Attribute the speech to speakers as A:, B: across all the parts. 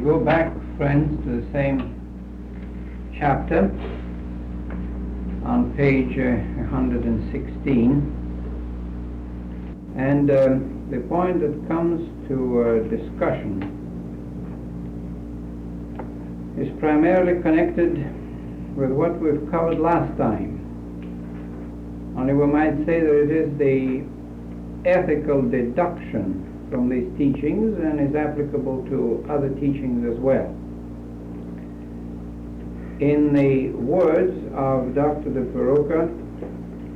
A: We go back, friends, to the same chapter on page 116, and the point that comes to discussion is primarily connected with what we've covered last time. Only we might say that it is the ethical deduction from these teachings and is applicable to other teachings as well. In the words of Dr. de Zirkoff,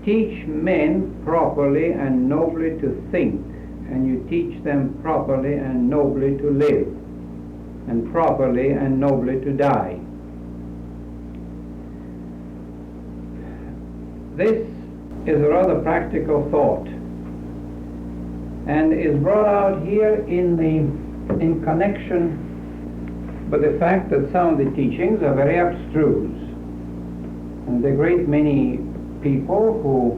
A: teach men properly and nobly to think, and you teach them properly and nobly to live, and properly and nobly to die. This is a rather practical thought, and is brought out here in connection with the fact that some of the teachings are very abstruse, and the great many people who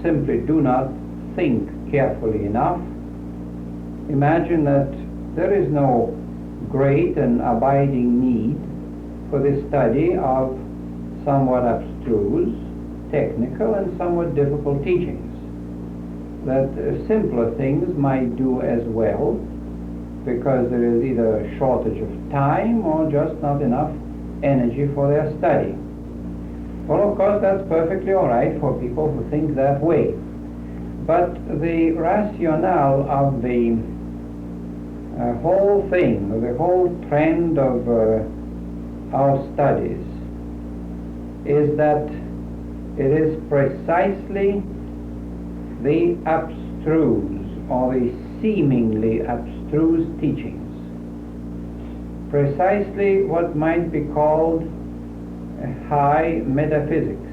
A: simply do not think carefully enough imagine that there is no great and abiding need for the study of somewhat abstruse, technical, and somewhat difficult teachings, that simpler things might do as well, because there is either a shortage of time or just not enough energy for their study. Well, of course, that's perfectly all right for people who think that way. But the rationale of the whole thing, the whole trend of our studies, is that it is precisely the abstruse or the seemingly abstruse teachings, precisely what might be called high metaphysics,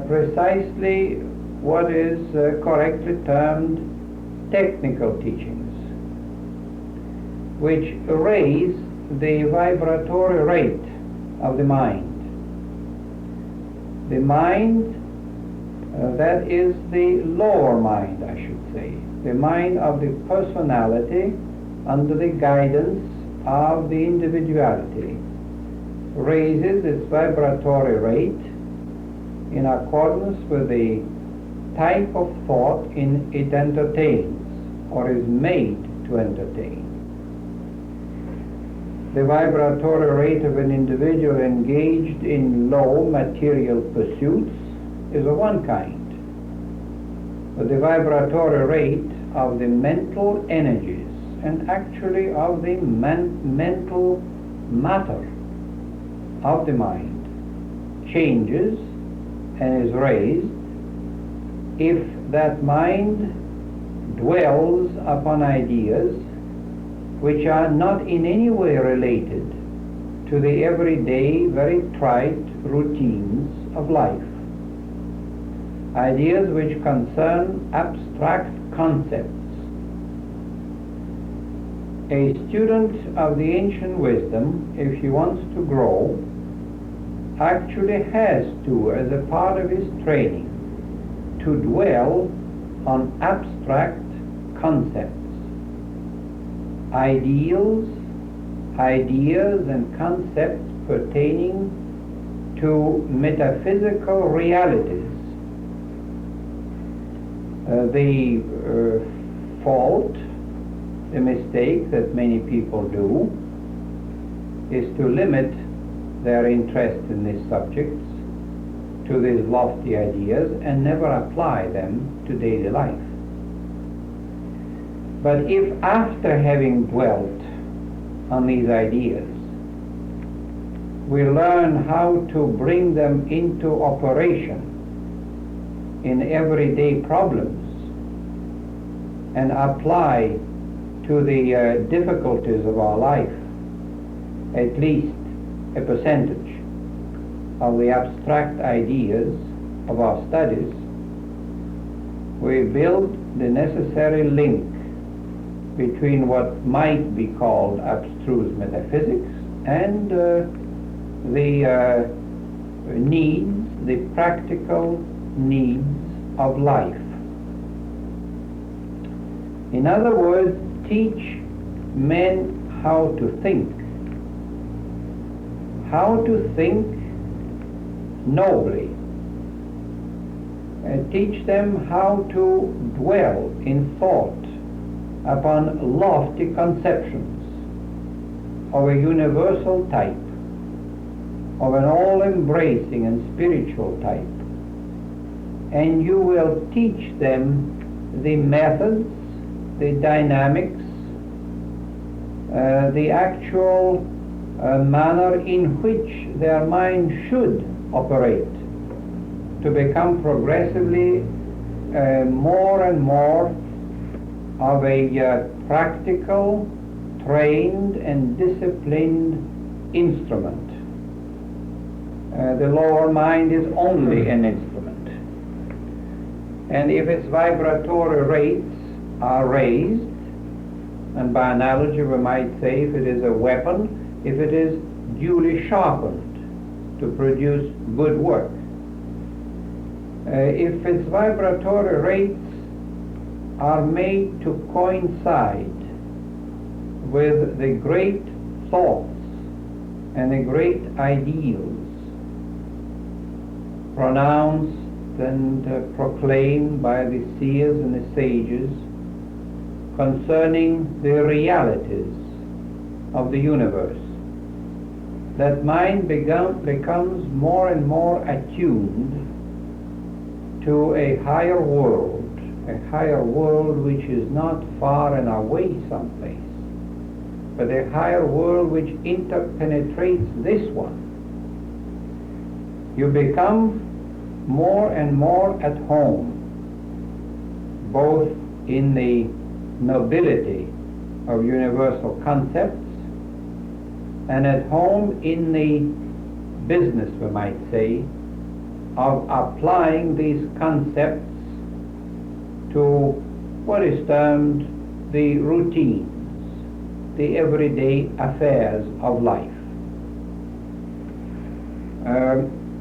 A: precisely what is correctly termed technical teachings, which raise the vibratory rate of the mind. The mind that is the lower mind, I should say, the mind of the personality under the guidance of the individuality, raises its vibratory rate in accordance with the type of thought it entertains or is made to entertain. The vibratory rate of an individual engaged in low material pursuits is of one kind, but the vibratory rate of the mental energies and actually of the mental matter of the mind changes and is raised if that mind dwells upon ideas which are not in any way related to the everyday, very trite routines of life. Ideas which concern abstract concepts. A student of the ancient wisdom, if he wants to grow, actually has to, as a part of his training, to dwell on abstract concepts, ideals, ideas and concepts pertaining to metaphysical realities. The fault, the mistake that many people do, is to limit their interest in these subjects to these lofty ideas and never apply them to daily life. But if after having dwelt on these ideas, we learn how to bring them into operation in everyday problems and apply to the difficulties of our life at least a percentage of the abstract ideas of our studies, we build the necessary link between what might be called abstruse metaphysics and the needs, the practical needs of life. In other words, teach men how to think nobly, teach them how to dwell in thought upon lofty conceptions of a universal type, of an all-embracing and spiritual type. And you will teach them the methods, the dynamics, the actual manner in which their mind should operate to become progressively more and more of a practical, trained and disciplined instrument. The lower mind is only an instrument, and if its vibratory rates are raised, and by analogy we might say if it is a weapon, if it is duly sharpened to produce good work, if its vibratory rates are made to coincide with the great thoughts and the great ideals pronounced and proclaimed by the seers and the sages concerning the realities of the universe, that mind becomes more and more attuned to a higher world which is not far and away someplace, but a higher world which interpenetrates this one. You become more and more at home, both in the nobility of universal concepts and at home in the business, we might say, of applying these concepts to what is termed the routines, the everyday affairs of life.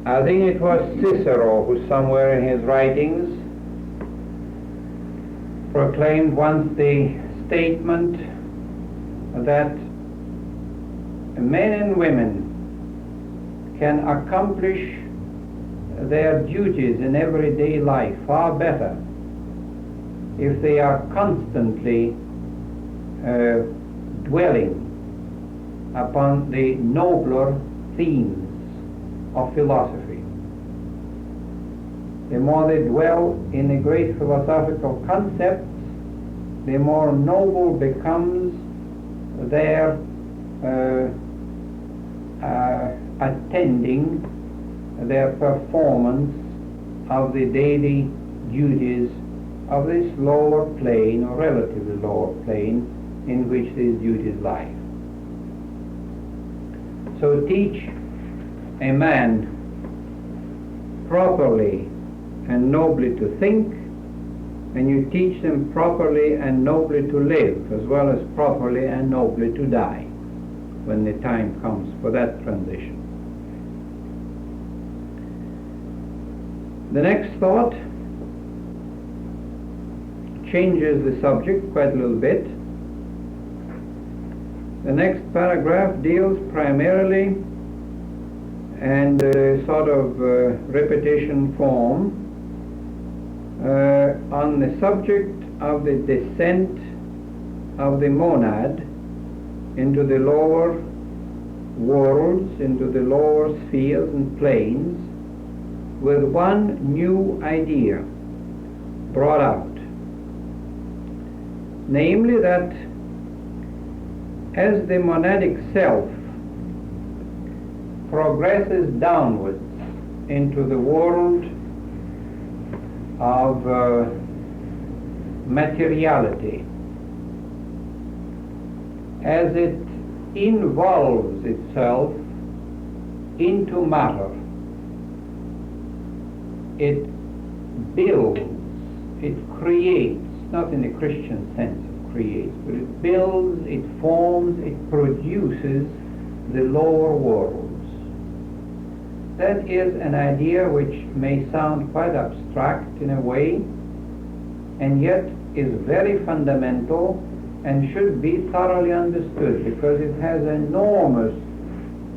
A: I think it was Cicero who somewhere in his writings proclaimed once the statement that men and women can accomplish their duties in everyday life far better if they are constantly dwelling upon the nobler themes of philosophy. The more they dwell in the great philosophical concepts, the more noble becomes their attending, their performance of the daily duties of this lower plane, or relatively lower plane, in which these duties lie. So teach a man properly and nobly to think, and you teach them properly and nobly to live, as well as properly and nobly to die, when the time comes for that transition. The next thought changes the subject quite a little bit. The next paragraph deals primarily, and sort of repetition form, on the subject of the descent of the monad into the lower worlds, into the lower spheres and planes, with one new idea brought out, namely that as the monadic self progresses downwards into the world of materiality, as it involves itself into matter, it builds, it creates, not in the Christian sense of creates, but it builds, it forms, it produces the lower worlds. That is an idea which may sound quite abstract in a way, and yet is very fundamental and should be thoroughly understood because it has enormous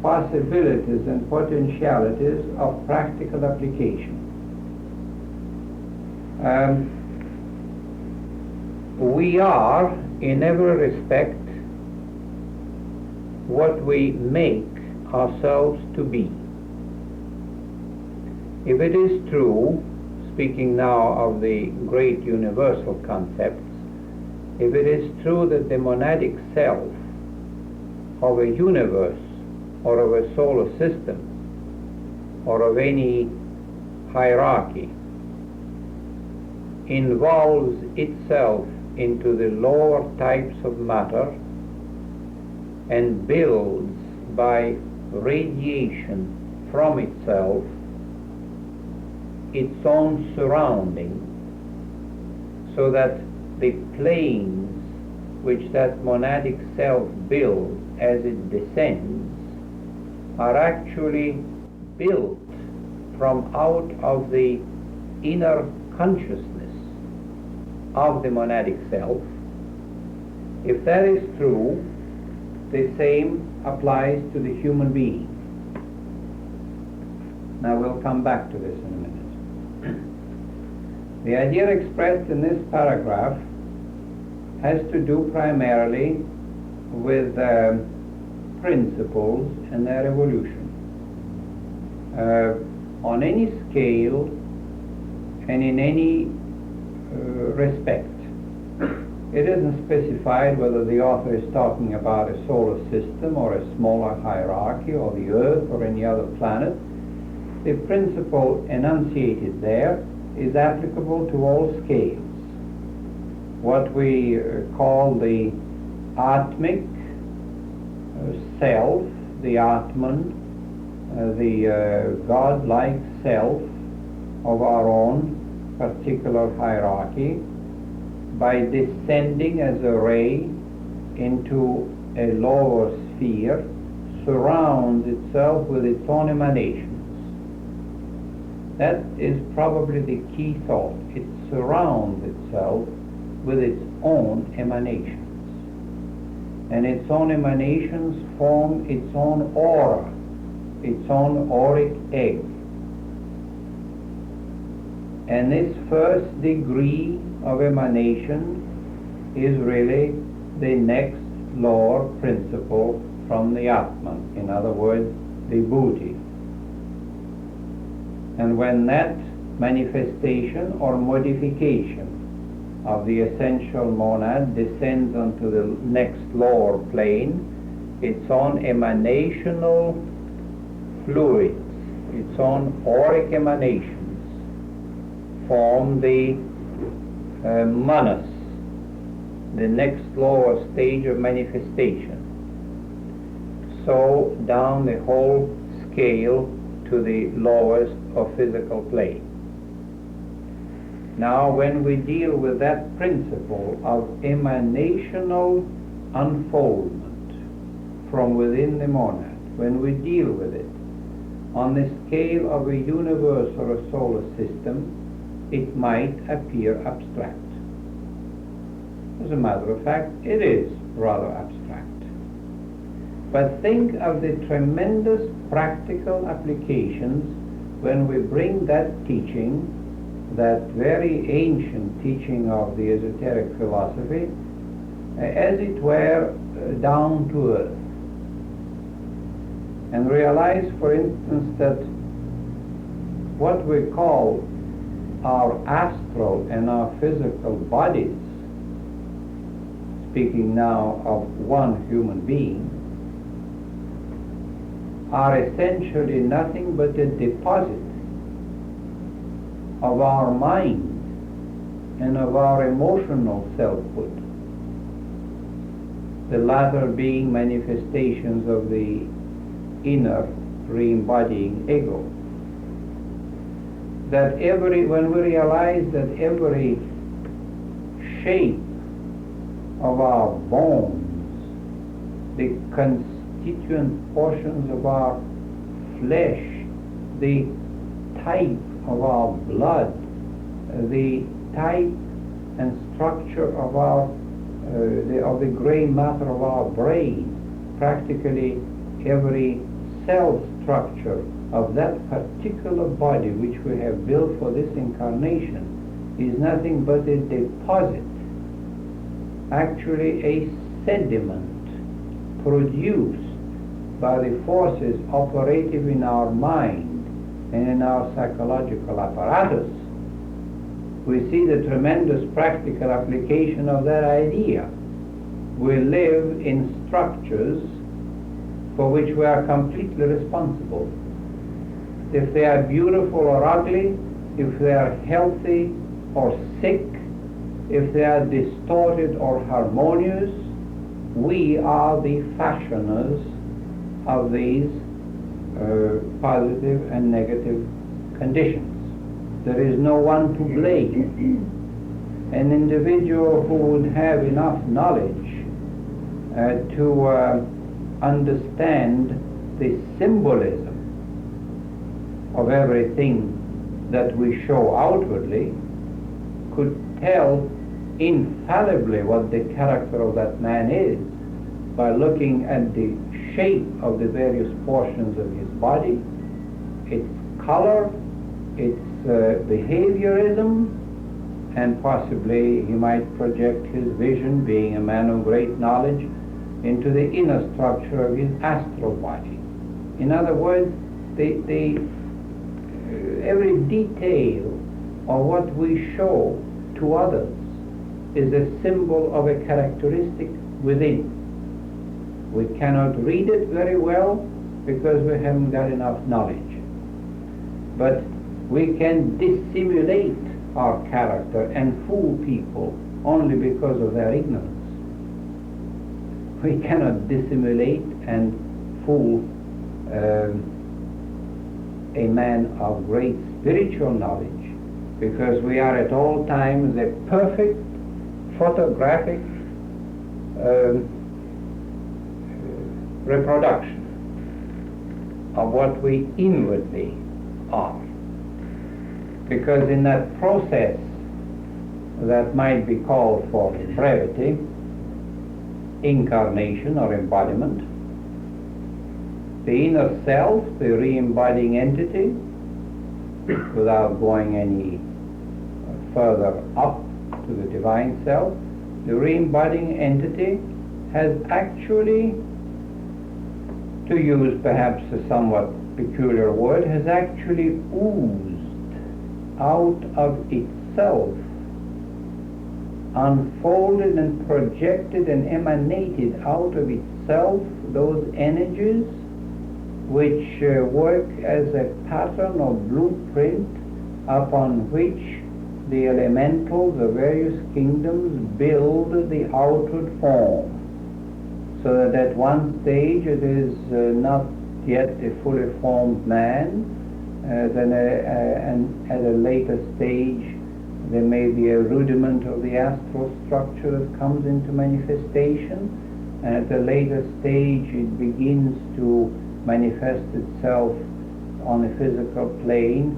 A: possibilities and potentialities of practical application. We are, in every respect, what we make ourselves to be. If it is true, speaking now of the great universal concepts, if it is true that the monadic self of a universe or of a solar system or of any hierarchy involves itself into the lower types of matter and builds by radiation from itself its own surrounding, so that the planes which that monadic self builds as it descends are actually built from out of the inner consciousness of the monadic self. If that is true, the same applies to the human being. Now we'll come back to this in a minute. The idea expressed in this paragraph has to do primarily with principles and their evolution. On any scale and in any respect. It isn't specified whether the author is talking about a solar system or a smaller hierarchy or the Earth or any other planet. The principle enunciated there is applicable to all scales. What we call the Atmic self, the Atman, the God-like self of our own particular hierarchy, by descending as a ray into a lower sphere, surrounds itself with its own emanations. That is probably the key thought. It surrounds itself with its own emanations. And its own emanations form its own aura, its own auric egg. And this first degree of emanation is really the next lower principle from the Atman, in other words, the Buddhi. And when that manifestation or modification of the essential monad descends onto the next lower plane, its own emanational fluids, its own auric emanations, form the manas, the next lower stage of manifestation. So down the whole scale to the lowest of physical plane. Now when we deal with that principle of emanational unfoldment from within the monad, when we deal with it on the scale of a universe or a solar system, it might appear abstract. As a matter of fact, it is rather abstract. But think of the tremendous practical applications when we bring that teaching, that very ancient teaching of the esoteric philosophy, as it were, down to earth. And realize, for instance, that what we call our astral and our physical bodies, speaking now of one human being, are essentially nothing but a deposit of our mind and of our emotional selfhood, the latter being manifestations of the inner re-embodying ego. That when we realize that every shape of our bones, the constituent portions of our flesh, the type of our blood, the type and structure of our of the gray matter of our brain. Practically every cell structure of that particular body which we have built for this incarnation is nothing but a deposit, actually a sediment produced by the forces operative in our mind and in our psychological apparatus. We see the tremendous practical application of that idea. We live in structures for which we are completely responsible. If they are beautiful or ugly, if they are healthy or sick, if they are distorted or harmonious, we are the fashioners of these positive and negative conditions. There is no one to blame. An individual who would have enough knowledge to understand the symbolism of everything that we show outwardly could tell infallibly what the character of that man is by looking at the shape of the various portions of his body, its color, its behaviorism, and possibly he might project his vision, being a man of great knowledge, into the inner structure of his astral body. In other words, every detail of what we show to others is a symbol of a characteristic within. We cannot read it very well because we haven't got enough knowledge. But we can dissimulate our character and fool people only because of their ignorance. We cannot dissimulate and fool a man of great spiritual knowledge, because we are at all times a perfect photographic reproduction of what we inwardly are. Because in that process that might be called for brevity, incarnation or embodiment, the inner self, the re-embodying entity, without going any further up to the divine self, the re-embodying entity has actually, to use perhaps a somewhat peculiar word, has actually oozed out of itself, unfolded and projected and emanated out of itself those energies which work as a pattern or blueprint upon which the elementals of various kingdoms build the outward form, so that at one stage it is not yet a fully formed man, and at a later stage there may be a rudiment of the astral structure that comes into manifestation, and at a later stage it begins to manifest itself on a physical plane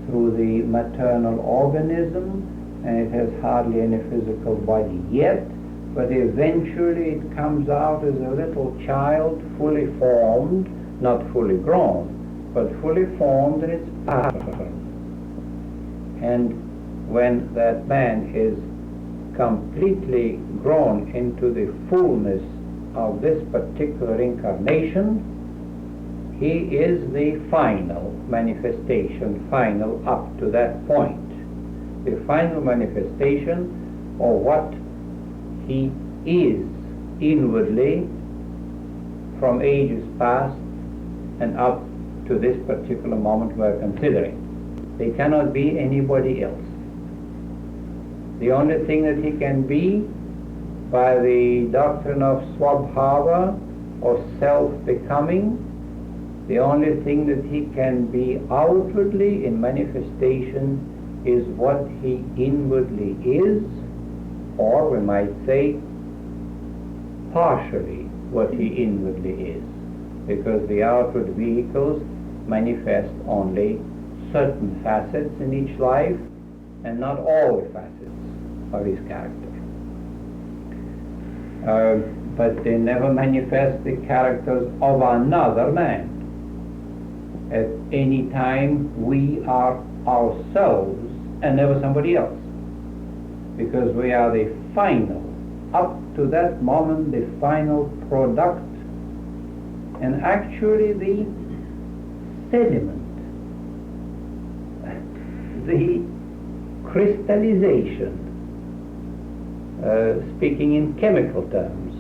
A: through the maternal organism, and it has hardly any physical body yet, but eventually it comes out as a little child, fully formed, not fully grown, but fully formed in its pattern. And when that man is completely grown into the fullness of this particular incarnation, he is the final manifestation, final up to that point. The final manifestation of what he is inwardly from ages past and up to this particular moment we are considering. They cannot be anybody else. The only thing that he can be, by the doctrine of Swabhava or self-becoming, the only thing that he can be outwardly in manifestation is what he inwardly is, or we might say partially what he inwardly is, because the outward vehicles manifest only certain facets in each life and not all the facets of his character. but they never manifest the characters of another man. At any time we are ourselves and never somebody else, because we are the final, up to that moment, the final product, and actually the sediment, the crystallization, speaking in chemical terms,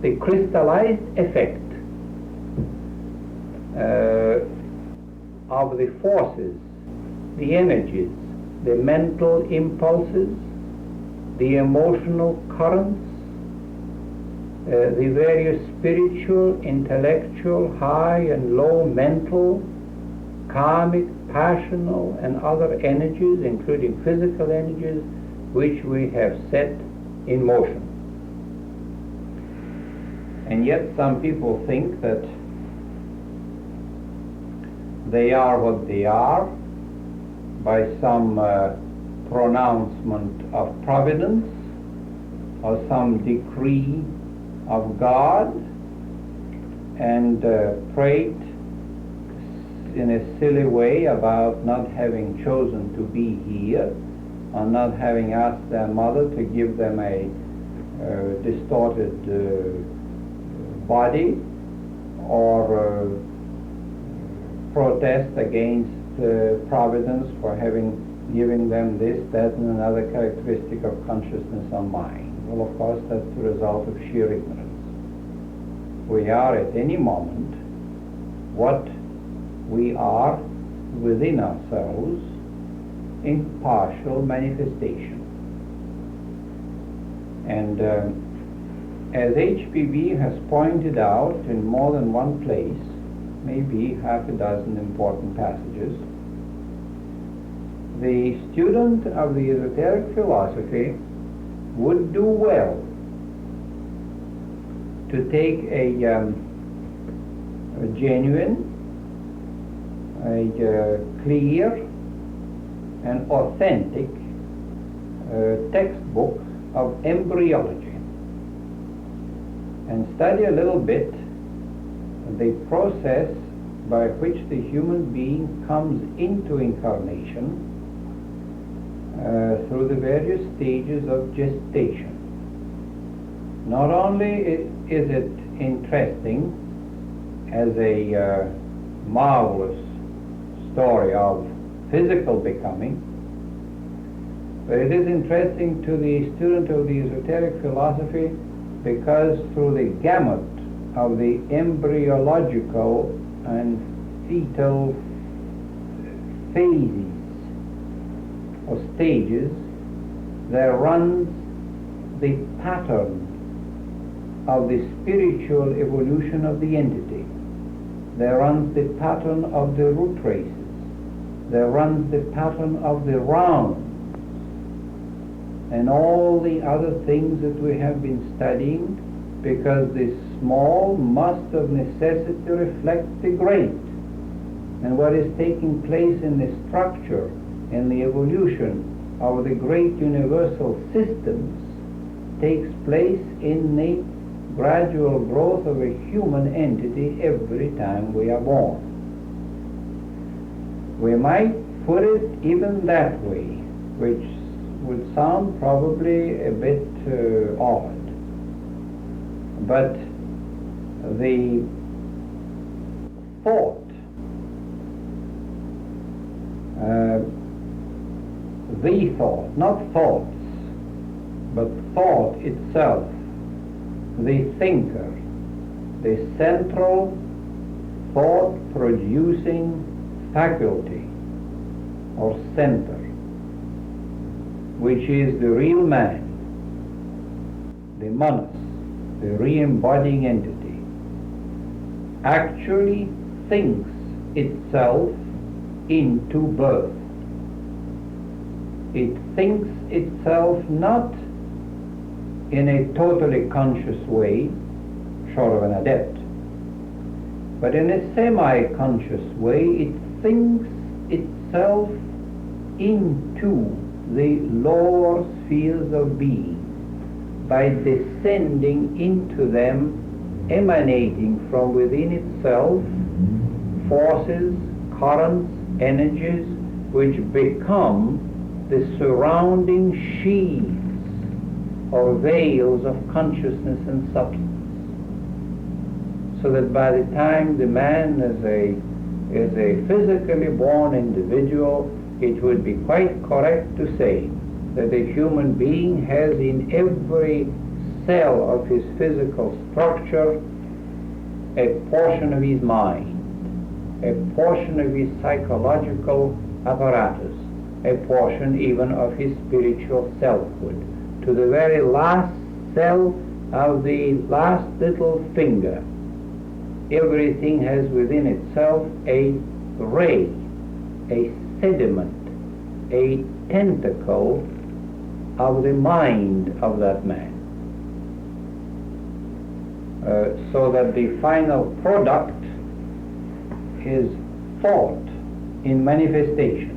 A: the crystallized effect of the forces, the energies, the mental impulses, the emotional currents, the various spiritual, intellectual, high and low mental, karmic, passional, and other energies, including physical energies, which we have set in motion. And yet some people think that they are what they are by some pronouncement of providence or some decree of God, and prate in a silly way about not having chosen to be here, or not having asked their mother to give them a distorted body, or protest against providence for giving them this, that, and another characteristic of consciousness or mind. Well, of course, that's the result of sheer ignorance. We are at any moment what we are within ourselves in partial manifestation. And as HPB has pointed out in more than one place, maybe half a dozen important passages, the student of the esoteric philosophy would do well to take a genuine, clear, and authentic textbook of embryology and study a little bit the process by which the human being comes into incarnation through the various stages of gestation. Not only is it interesting as a marvelous story of physical becoming, but it is interesting to the student of the esoteric philosophy because through the gamut of the embryological and fetal phases or stages, there runs the pattern of the spiritual evolution of the entity. There runs the pattern of the root races. There runs the pattern of the rounds and all the other things that we have been studying, because the small must of necessity reflect the great. And what is taking place in the structure and the evolution of the great universal systems takes place in the gradual growth of a human entity every time we are born. We might put it even that way, which would sound probably a bit odd, but the thought, not thoughts, but thought itself, the thinker, the central thought-producing faculty or center, which is the real man, the monos, the re-embodying entity, actually thinks itself into birth. It thinks itself not in a totally conscious way, short of an adept, but in a semi-conscious way. It thinks itself into the lower spheres of being, by descending into them, emanating from within itself, forces, currents, energies, which become the surrounding sheaths or veils of consciousness and substance. So that by the time the man is a physically born individual, it would be quite correct to say that a human being has in every cell of his physical structure a portion of his mind, a portion of his psychological apparatus, a portion even of his spiritual selfhood, to the very last cell of the last little finger. Everything has within itself a ray, a sediment, a tentacle of the mind of that man. So that the final product is thought in manifestation,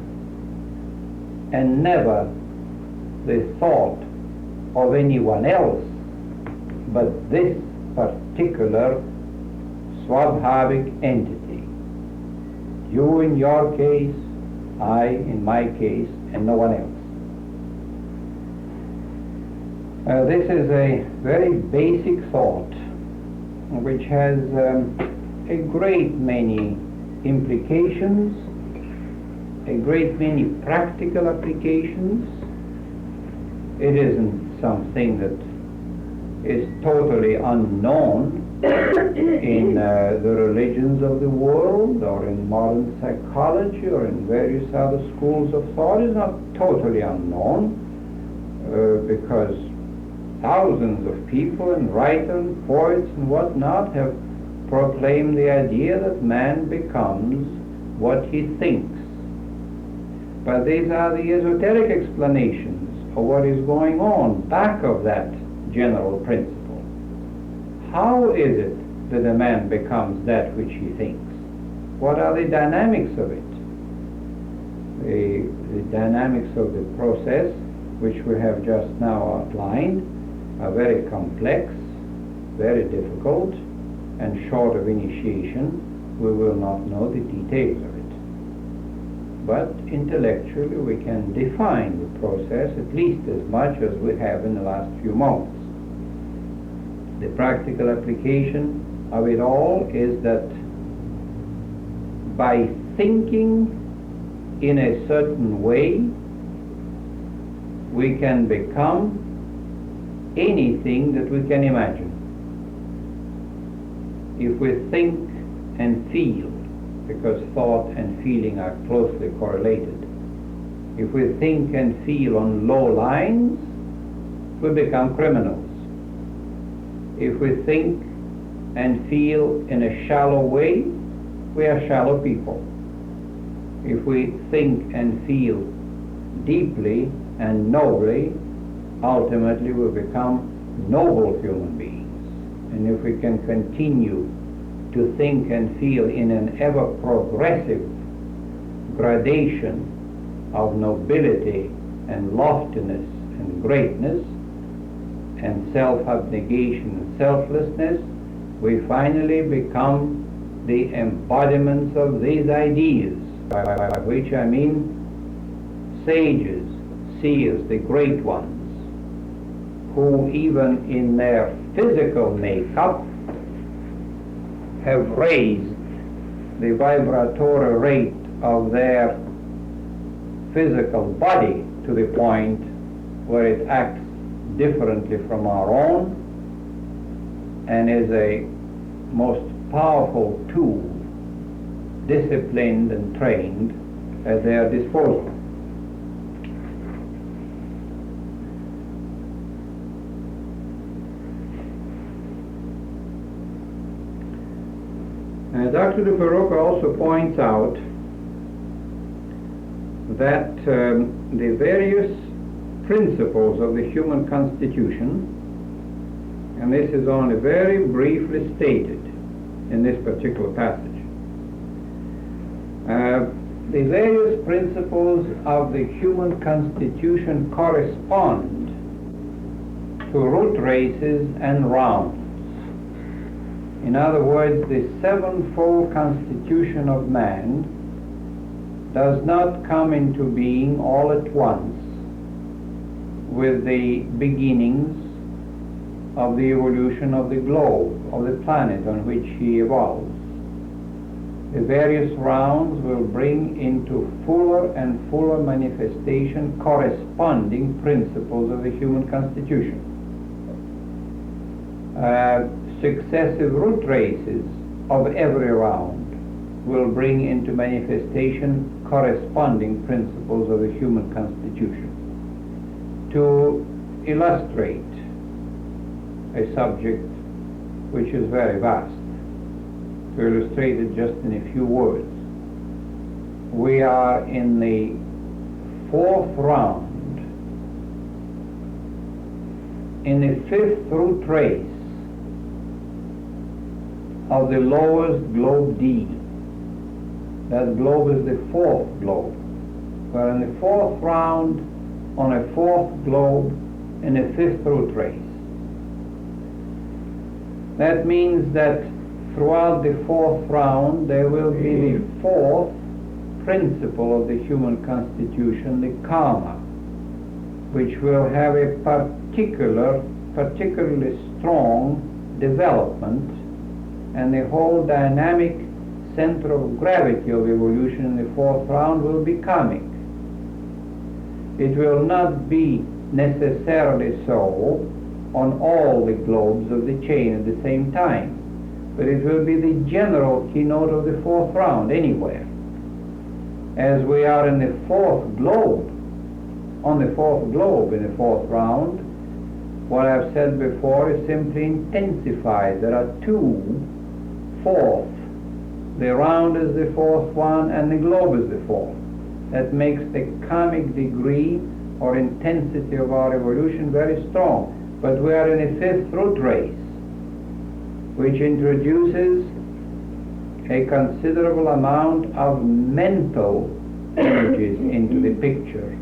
A: and never the thought of anyone else, but this particular Swabhavic entity. You in your case, I in my case, and no one else. This is a very basic thought which has a great many implications, a great many practical applications. It isn't something that is totally unknown in the religions of the world, or in modern psychology, or in various other schools of thought. Is not totally unknown, because thousands of people and writers and poets and whatnot have proclaimed the idea that man becomes what he thinks. But these are the esoteric explanations of what is going on back of that general principle. How is it that a man becomes that which he thinks? What are the dynamics of it? The dynamics of the process, which we have just now outlined, are very complex, very difficult, and short of initiation, we will not know the details of it. But intellectually we can define the process at least as much as we have in the last few moments. The practical application of it all is that by thinking in a certain way, we can become anything that we can imagine. If we think and feel, because thought and feeling are closely correlated, if we think and feel on low lines, we become criminals. If we think and feel in a shallow way, we are shallow people. If we think and feel deeply and nobly, ultimately we become noble human beings. And if we can continue to think and feel in an ever progressive gradation of nobility and loftiness and greatness and self-abnegation and selflessness, we finally become the embodiments of these ideas, by which I mean sages, seers, the great ones, who even in their physical makeup have raised the vibratory rate of their physical body to the point where it acts differently from our own and is a most powerful tool, disciplined and trained at their disposal. Dr. de Zirkoff also points out that the various principles of the human constitution, and this is only very briefly stated in this particular passage, the various principles of the human constitution correspond to root races and rounds. In other words, the sevenfold constitution of man does not come into being all at once with the beginnings of the evolution of the globe, of the planet on which he evolves. The various rounds will bring into fuller and fuller manifestation corresponding principles of the human constitution. Successive root races of every round will bring into manifestation corresponding principles of the human constitution. To illustrate a subject which is very vast, to illustrate it just in a few words, we are in the fourth round, in the fifth root race of the lowest globe D. That globe is the fourth globe. We're in the fourth round on a fourth globe in a fifth root race. That means that throughout the fourth round there will be the fourth principle of the human constitution, the karma, which will have a particularly strong development, and the whole dynamic center of gravity of evolution in the fourth round will be karmic. It will not be necessarily so on all the globes of the chain at the same time, but it will be the general keynote of the fourth round anywhere. As we are in the fourth globe, on the fourth globe in the fourth round, what I've said before is simply intensified. There are two fourths. The round is the fourth one and the globe is the fourth. That makes the karmic degree or intensity of our evolution very strong. But we are in a fifth root race, which introduces a considerable amount of mental images into the picture.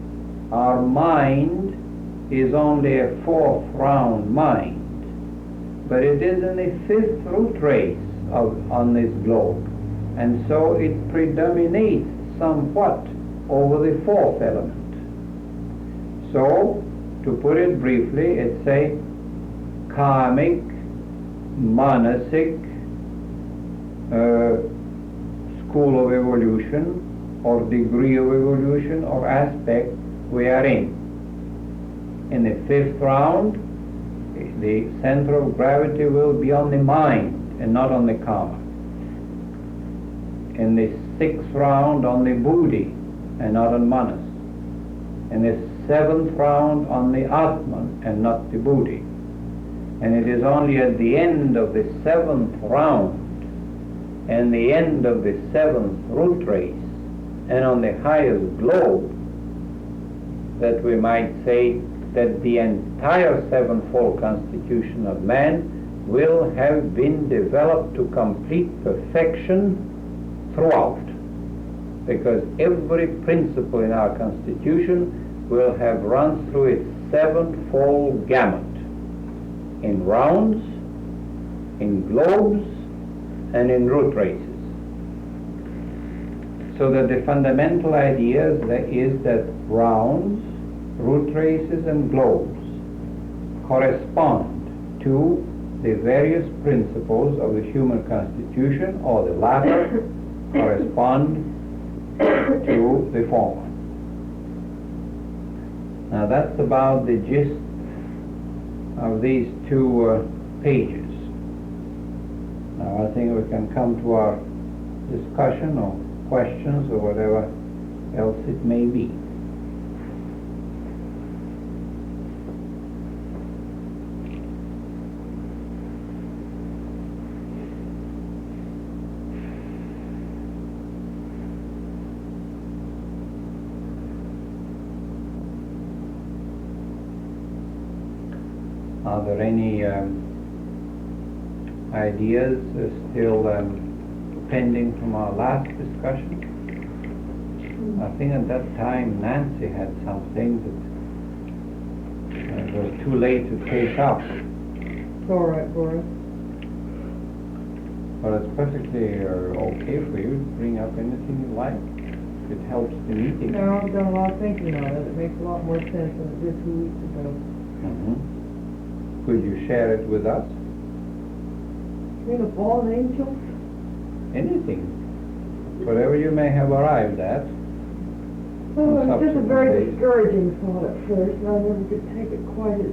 A: Our mind is only a fourth round mind, but it is in the fifth root race on this globe, and so it predominates somewhat over the fourth element. So, to put it briefly, it's a karmic, manasic school of evolution, or degree of evolution, or aspect we are in. In the fifth round, the center of gravity will be on the mind and not on the karma. In the sixth round, on the buddhi and not on manas. In the seventh round, on the atman and not the buddhi. And it is only at the end of the seventh round and the end of the seventh root race and on the highest globe that we might say that the entire sevenfold constitution of man will have been developed to complete perfection throughout, because every principle in our constitution will have run through its sevenfold gamut in rounds, in globes, and in root races. So that the fundamental idea is that rounds, root races, and globes correspond to the various principles of the human constitution, or the latter correspond to the former. Now that's about the gist of these two pages. Now I think we can come to our discussion or questions or whatever else it may be. Are there any ideas still pending from our last discussion? I think at that time Nancy had something that It was too late to take up.
B: It's all right, Boris.
A: Well, it's perfectly okay for you to bring up anything you like. It helps the meeting.
B: No, I've done a lot of thinking on it. It makes a lot more sense than it did 2 weeks ago.
A: Could you share it with us?
B: You mean of fallen angels?
A: Anything. Whatever you may have arrived at.
B: Well, it was just a
A: subsequent
B: very
A: days.
B: discouraging thought at first, and I never could take it quite as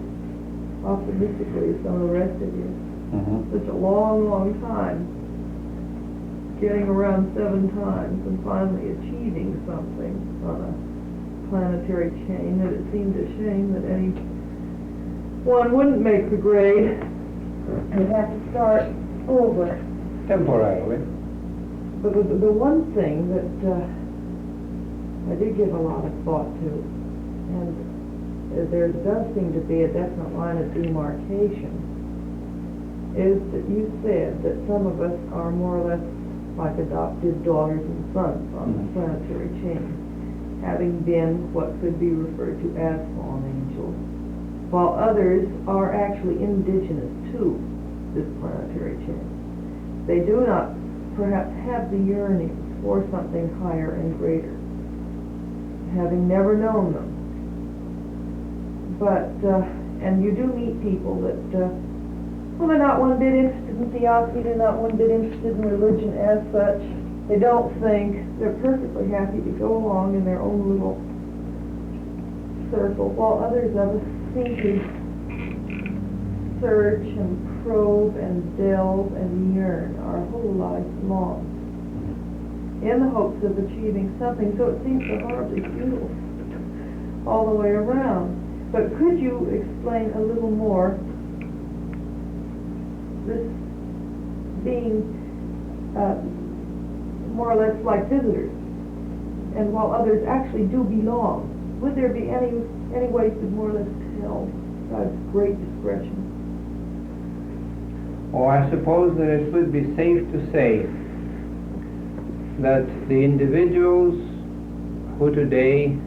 B: optimistically as some of the rest of you. Such a long, long time. Getting around 7 times and finally achieving something on a planetary chain, that it seemed a shame that anyone wouldn't make the grade. They'd have to start over.
A: Temporarily.
B: But the one thing that I did give a lot of thought to, and there does seem to be a definite line of demarcation, is that you said that some of us are more or less like adopted daughters and sons on the planetary chain, having been what could be referred to as fallen angels, while others are actually indigenous to this planetary chain. They do not perhaps have the yearning for something higher and greater, having never known them. But, and you do meet people that, well, they're not one bit interested in theosophy, they're not one bit interested in religion as such. They don't think, they're perfectly happy to go along in their own little circle, while others of us seem to search and probe and delve and yearn our whole life long in the hopes of achieving something. So it seems so horribly futile all the way around. But could you explain a little more this being more or less like visitors, and while others actually do belong? Would there be any way you could more or less tell God's great discretion?
A: Oh, I suppose that it would be safe to say that the individuals who today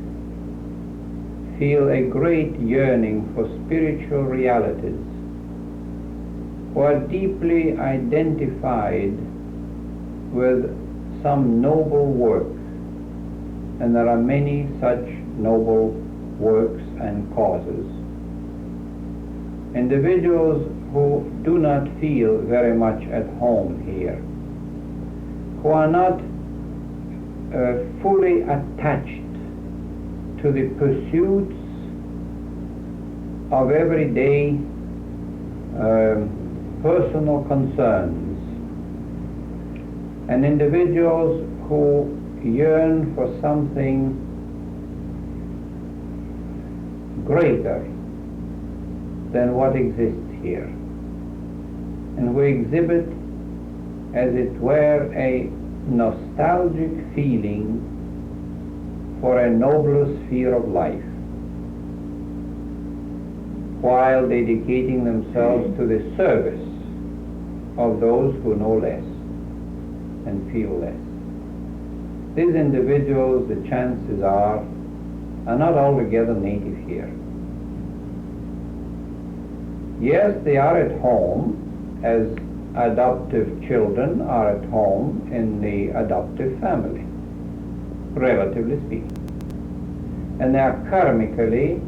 A: feel a great yearning for spiritual realities, who are deeply identified with some noble work, and there are many such noble works and causes. Individuals who do not feel very much at home here, who are not fully attached to the pursuits of everyday personal concerns, and individuals who yearn for something greater than what exists here, and who exhibit, as it were, a nostalgic feeling for a nobler sphere of life, while dedicating themselves to the service of those who know less and feel less. These individuals, the chances are not altogether native here. Yes, they are at home, as adoptive children are at home in the adoptive family, relatively speaking. And they are karmically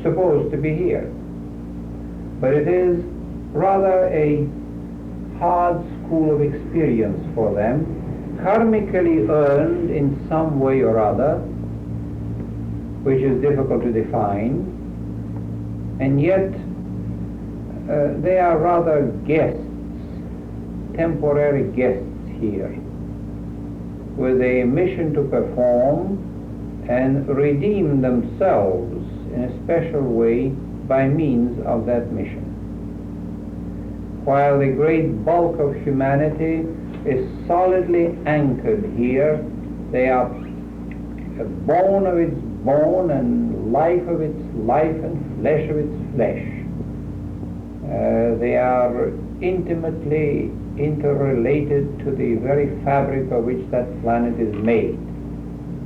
A: supposed to be here. But it is rather a hard school of experience for them, karmically earned in some way or other, which is difficult to define, and yet they are rather guests, temporary guests here, with a mission to perform and redeem themselves in a special way by means of that mission. While the great bulk of humanity is solidly anchored here, they are bone of its bone and life of its life and flesh of its flesh. They are intimately interrelated to the very fabric of which that planet is made.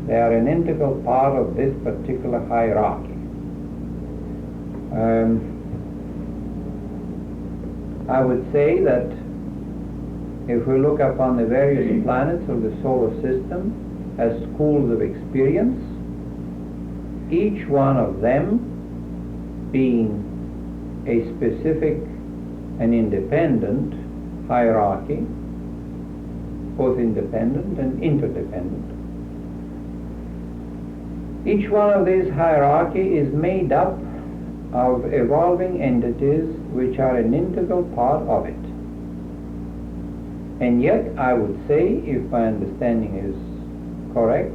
A: They are an integral part of this particular hierarchy. I would say that if we look upon the various planets of the solar system as schools of experience, each one of them being a specific and independent hierarchy, both independent and interdependent. Each one of these hierarchy is made up of evolving entities which are an integral part of it. And yet I would say, if my understanding is correct,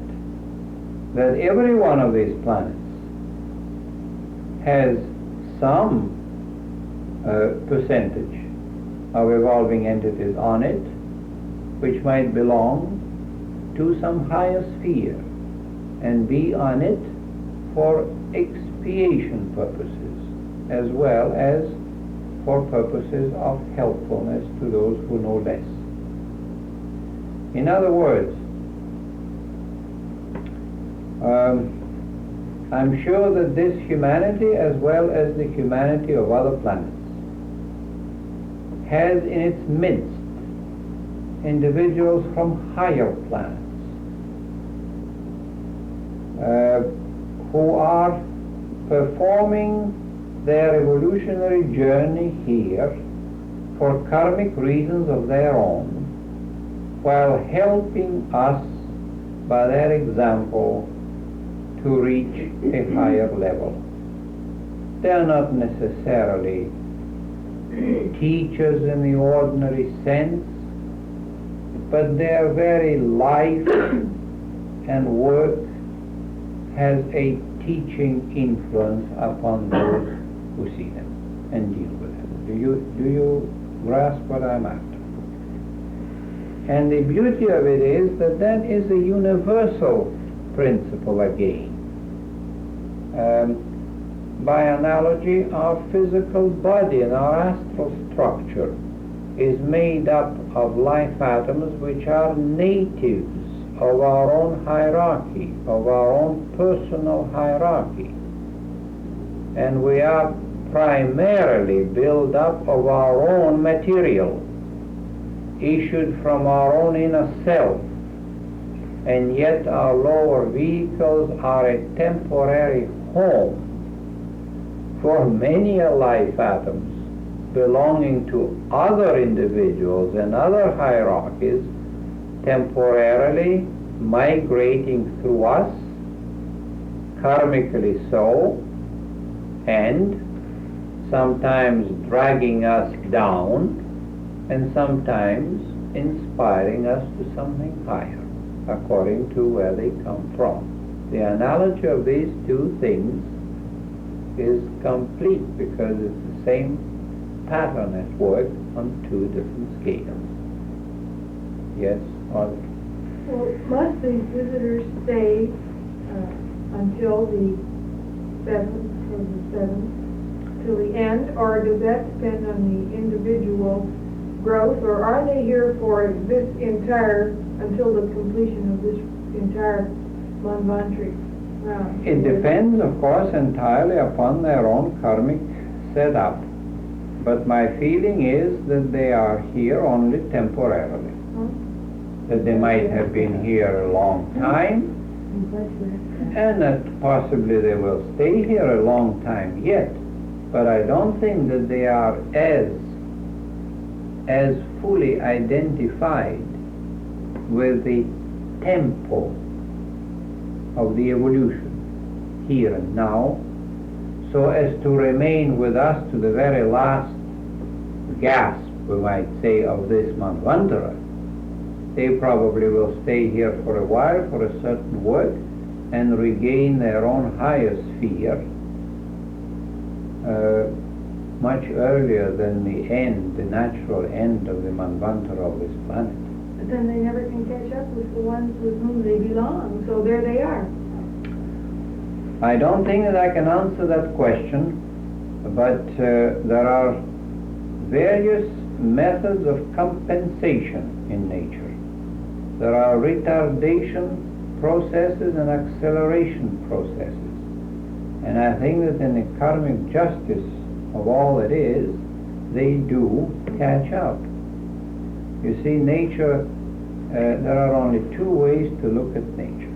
A: that every one of these planets has some percentage of evolving entities on it which might belong to some higher sphere and be on it for expiation purposes as well as for purposes of helpfulness to those who know less. In other words, I'm sure that this humanity, as well as the humanity of other planets, has in its midst individuals from higher planets who are performing their evolutionary journey here for karmic reasons of their own, while helping us by their example to reach a higher level. They are not necessarily teachers in the ordinary sense, but their very life and work has a teaching influence upon those who see them and deal with them. Do you grasp what I'm after? And the beauty of it is that is a universal principle again. By analogy, our physical body and our astral structure is made up of life atoms which are natives of our own hierarchy, of our own personal hierarchy. And we are primarily built up of our own material, issued from our own inner self, and yet our lower vehicles are a temporary home for many life atoms belonging to other individuals and other hierarchies, temporarily migrating through us, karmically so, and sometimes dragging us down, and sometimes inspiring us to something higher, according to where they come from. The analogy of these two things is complete because it's the same pattern at work on two different scales. Yes, Audrey?
C: Well, must these visitors stay until the 7th, till the end, or does that depend on the individual growth, or are they here for this until the completion of this entire Manvantari round?
A: It depends, of course, entirely upon their own karmic setup. But my feeling is that they are here only temporarily. That they might have been here a long time, and that possibly they will stay here a long time yet. But I don't think that they are as fully identified with the tempo of the evolution here and now, so as to remain with us to the very last gasp, we might say, of this Manvantara. They probably will stay here for a while for a certain work and regain their own higher sphere much earlier than the end, the natural end of the Manvantara of this planet.
C: But then they never can catch up with the ones with whom they belong, so there they are.
A: I don't think that I can answer that question, but there are various methods of compensation in nature. There are retardation processes and acceleration processes. And I think that in the karmic justice of all it is, they do catch up. You see, nature, there are only two ways to look at nature.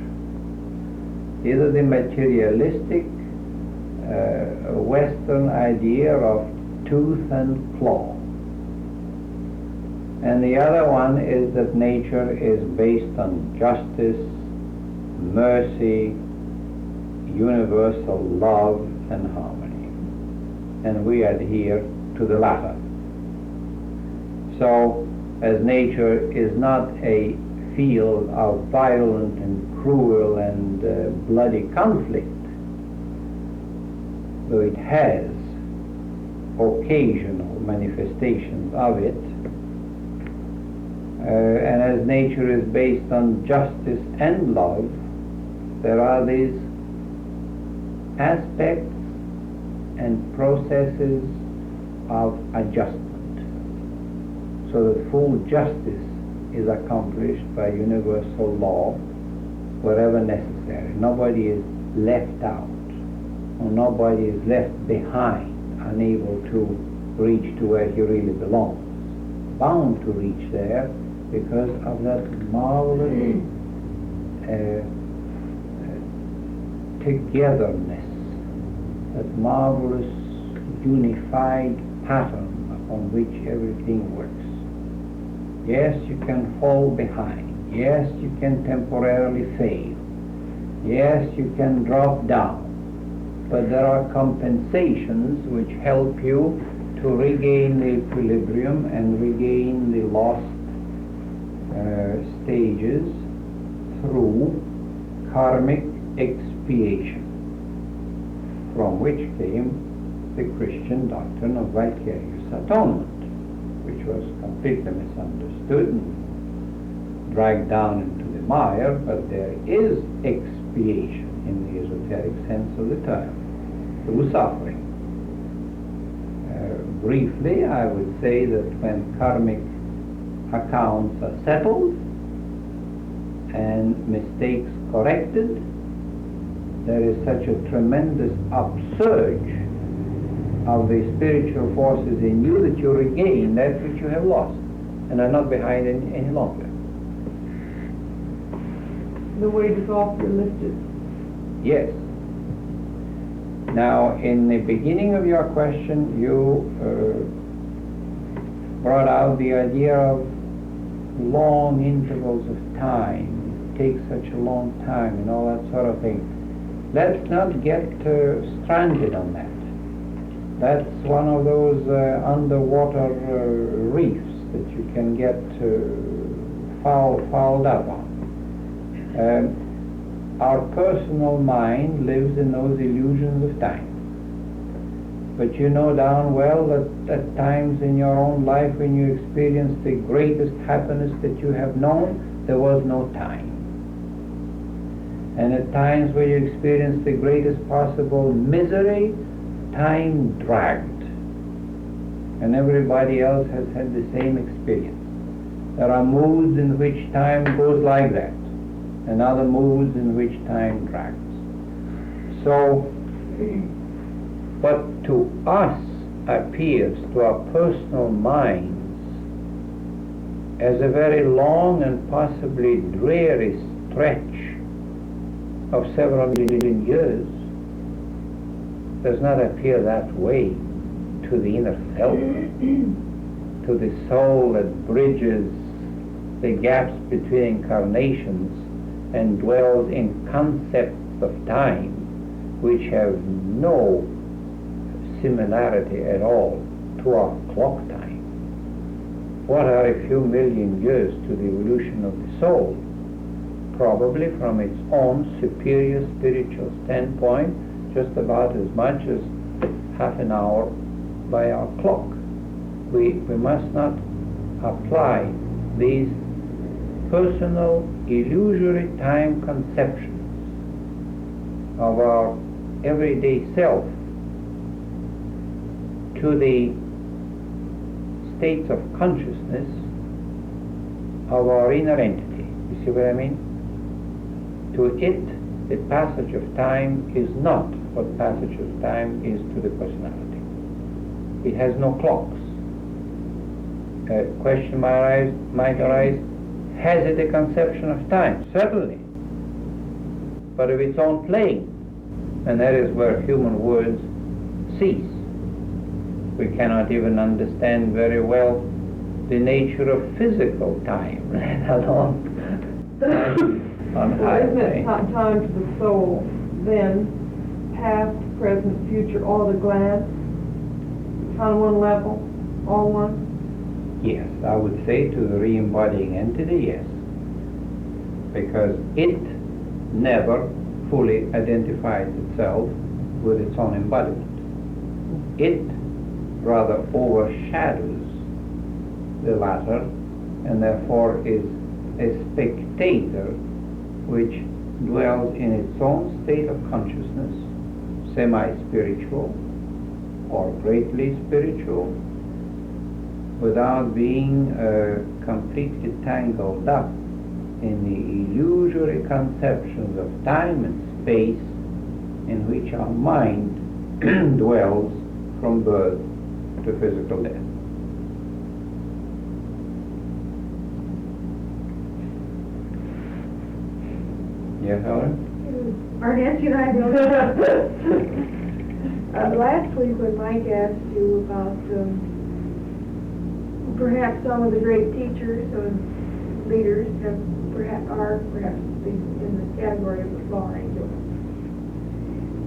A: Either the materialistic Western idea of tooth and claw, and the other one is that nature is based on justice, mercy, universal love and harmony, and we adhere to the latter. So, as nature is not a field of violent and cruel and bloody conflict, though it has occasional manifestations of it, and as nature is based on justice and love, there are these aspects and processes of adjustment, so that full justice is accomplished by universal law wherever necessary. Nobody is left out, or nobody is left behind, unable to reach to where he really belongs, bound to reach there because of that marvelous togetherness, that marvelous unified pattern upon which everything works. Yes, you can fall behind. Yes, you can temporarily fail. Yes, you can drop down. But there are compensations which help you to regain the equilibrium and regain the lost stages through karmic expiation, from which came the Christian doctrine of vicarious atonement, which was completely misunderstood and dragged down into the mire, but there is expiation in the esoteric sense of the term, through suffering. Briefly, I would say that when karmic accounts are settled and mistakes corrected, there is such a tremendous upsurge of the spiritual forces in you that you regain that which you have lost and are not behind any longer.
B: The weight is off your lifted.
A: Yes. Now, in the beginning of your question, you brought out the idea of long intervals of time. It takes such a long time and all that sort of thing. Let's not get stranded on that. That's one of those underwater reefs that you can get fouled up on. Our personal mind lives in those illusions of time. But you know darn well that at times in your own life when you experienced the greatest happiness that you have known, there was no time. And at times when you experienced the greatest possible misery, time dragged. And everybody else has had the same experience. There are moods in which time goes like that, and other moods in which time drags. So, what to us appears, to our personal minds, as a very long and possibly dreary stretch of several million years, does not appear that way to the inner self, to the soul that bridges the gaps between incarnations and dwells in concepts of time which have no similarity at all to our clock time. What are a few million years to the evolution of the soul? Probably from its own superior spiritual standpoint, just about as much as half an hour by our clock. We must not apply these personal illusory time conceptions of our everyday self to the states of consciousness of our inner entity. You see what I mean? To it, the passage of time is not what passage of time is to the personality. It has no clocks. A question might arise, has it a conception of time? Certainly, but of its own plane, and that is where human words cease. We cannot even understand very well the nature of physical time, let alone on
B: Well,
A: high
B: isn't it
A: plane.
B: time to the soul, then, past, present, future, all at a glance, on one level, all one?
A: Yes, I would say to the re-embodying entity, yes. Because it never fully identifies itself with its own embodiment. It rather overshadows the latter, and therefore is a spectator which dwells in its own state of consciousness, semi-spiritual or greatly spiritual, without being completely tangled up in the illusory conceptions of time and space in which our mind dwells from birth to physical death. Yes, Helen?
C: Our Nancy and I don't last week when Mike asked you about perhaps some of the great teachers and leaders are perhaps in the category of the fallen angel.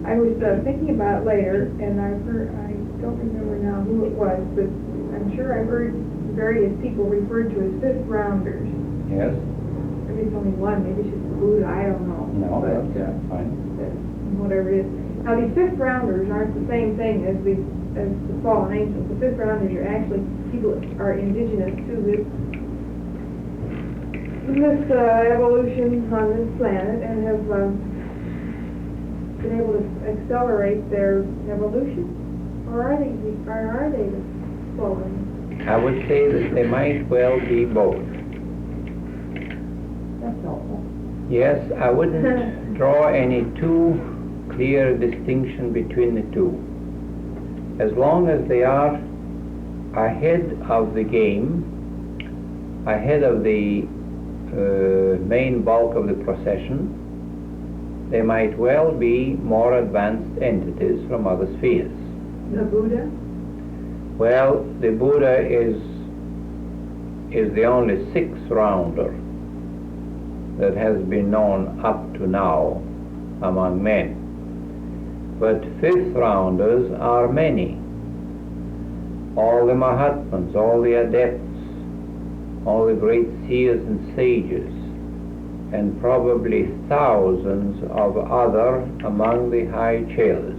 C: I was thinking about it later, and I don't remember now who it was, but I'm sure I've heard various people referred to as fifth rounders.
A: Yes?
C: Maybe it's only one, maybe it's just Buddha, I don't know.
A: No,
C: but,
A: that's fine.
C: Whatever it is. Now, these fifth rounders aren't the same thing as the fallen angels. The fifth rounders are actually people that are indigenous to this evolution on this planet and have been able to accelerate their evolution. Or are they the fallen?
A: I would say that they might well be both.
B: That's helpful.
A: Yes, I wouldn't draw any too clear distinction between the two. As long as they are ahead of the game, ahead of the main bulk of the procession, they might well be more advanced entities from other spheres.
C: The Buddha?
A: Well, the Buddha is the only sixth rounder that has been known up to now among men. But fifth rounders are many. All the Mahatmas, all the adepts, all the great seers and sages, and probably thousands of other among the high chelas,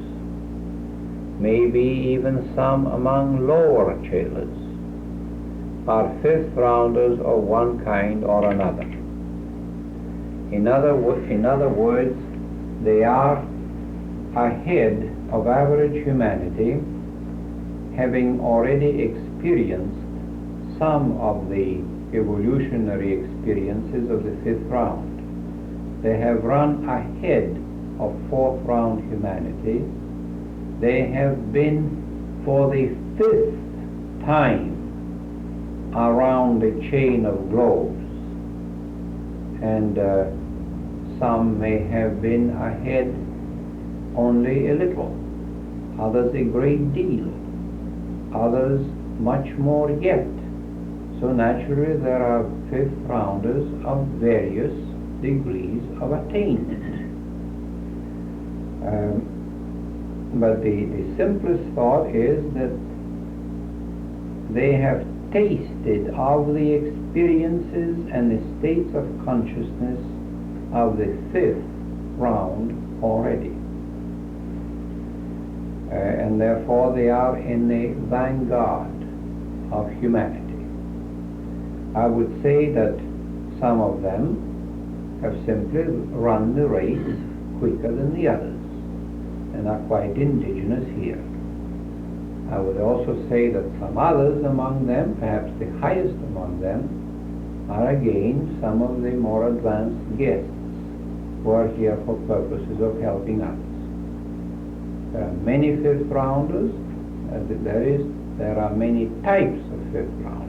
A: maybe even some among lower chelas, are fifth rounders of one kind or another. In other words, they are ahead of average humanity, having already experienced some of the evolutionary experiences of the fifth round. They have run ahead of fourth round humanity. They have been for the fifth time around the chain of globes, and some may have been ahead only a little, others a great deal, others much more yet. So naturally there are fifth rounders of various degrees of attainment. But the simplest thought is that they have tasted of the experiences and the states of consciousness of the fifth round already. And therefore they are in the vanguard of humanity. I would say that some of them have simply run the race quicker than the others and are quite indigenous here. I would also say that some others among them, perhaps the highest among them, are again some of the more advanced guests who are here for purposes of helping others. There are many fifth rounders, there are many types of fifth rounders.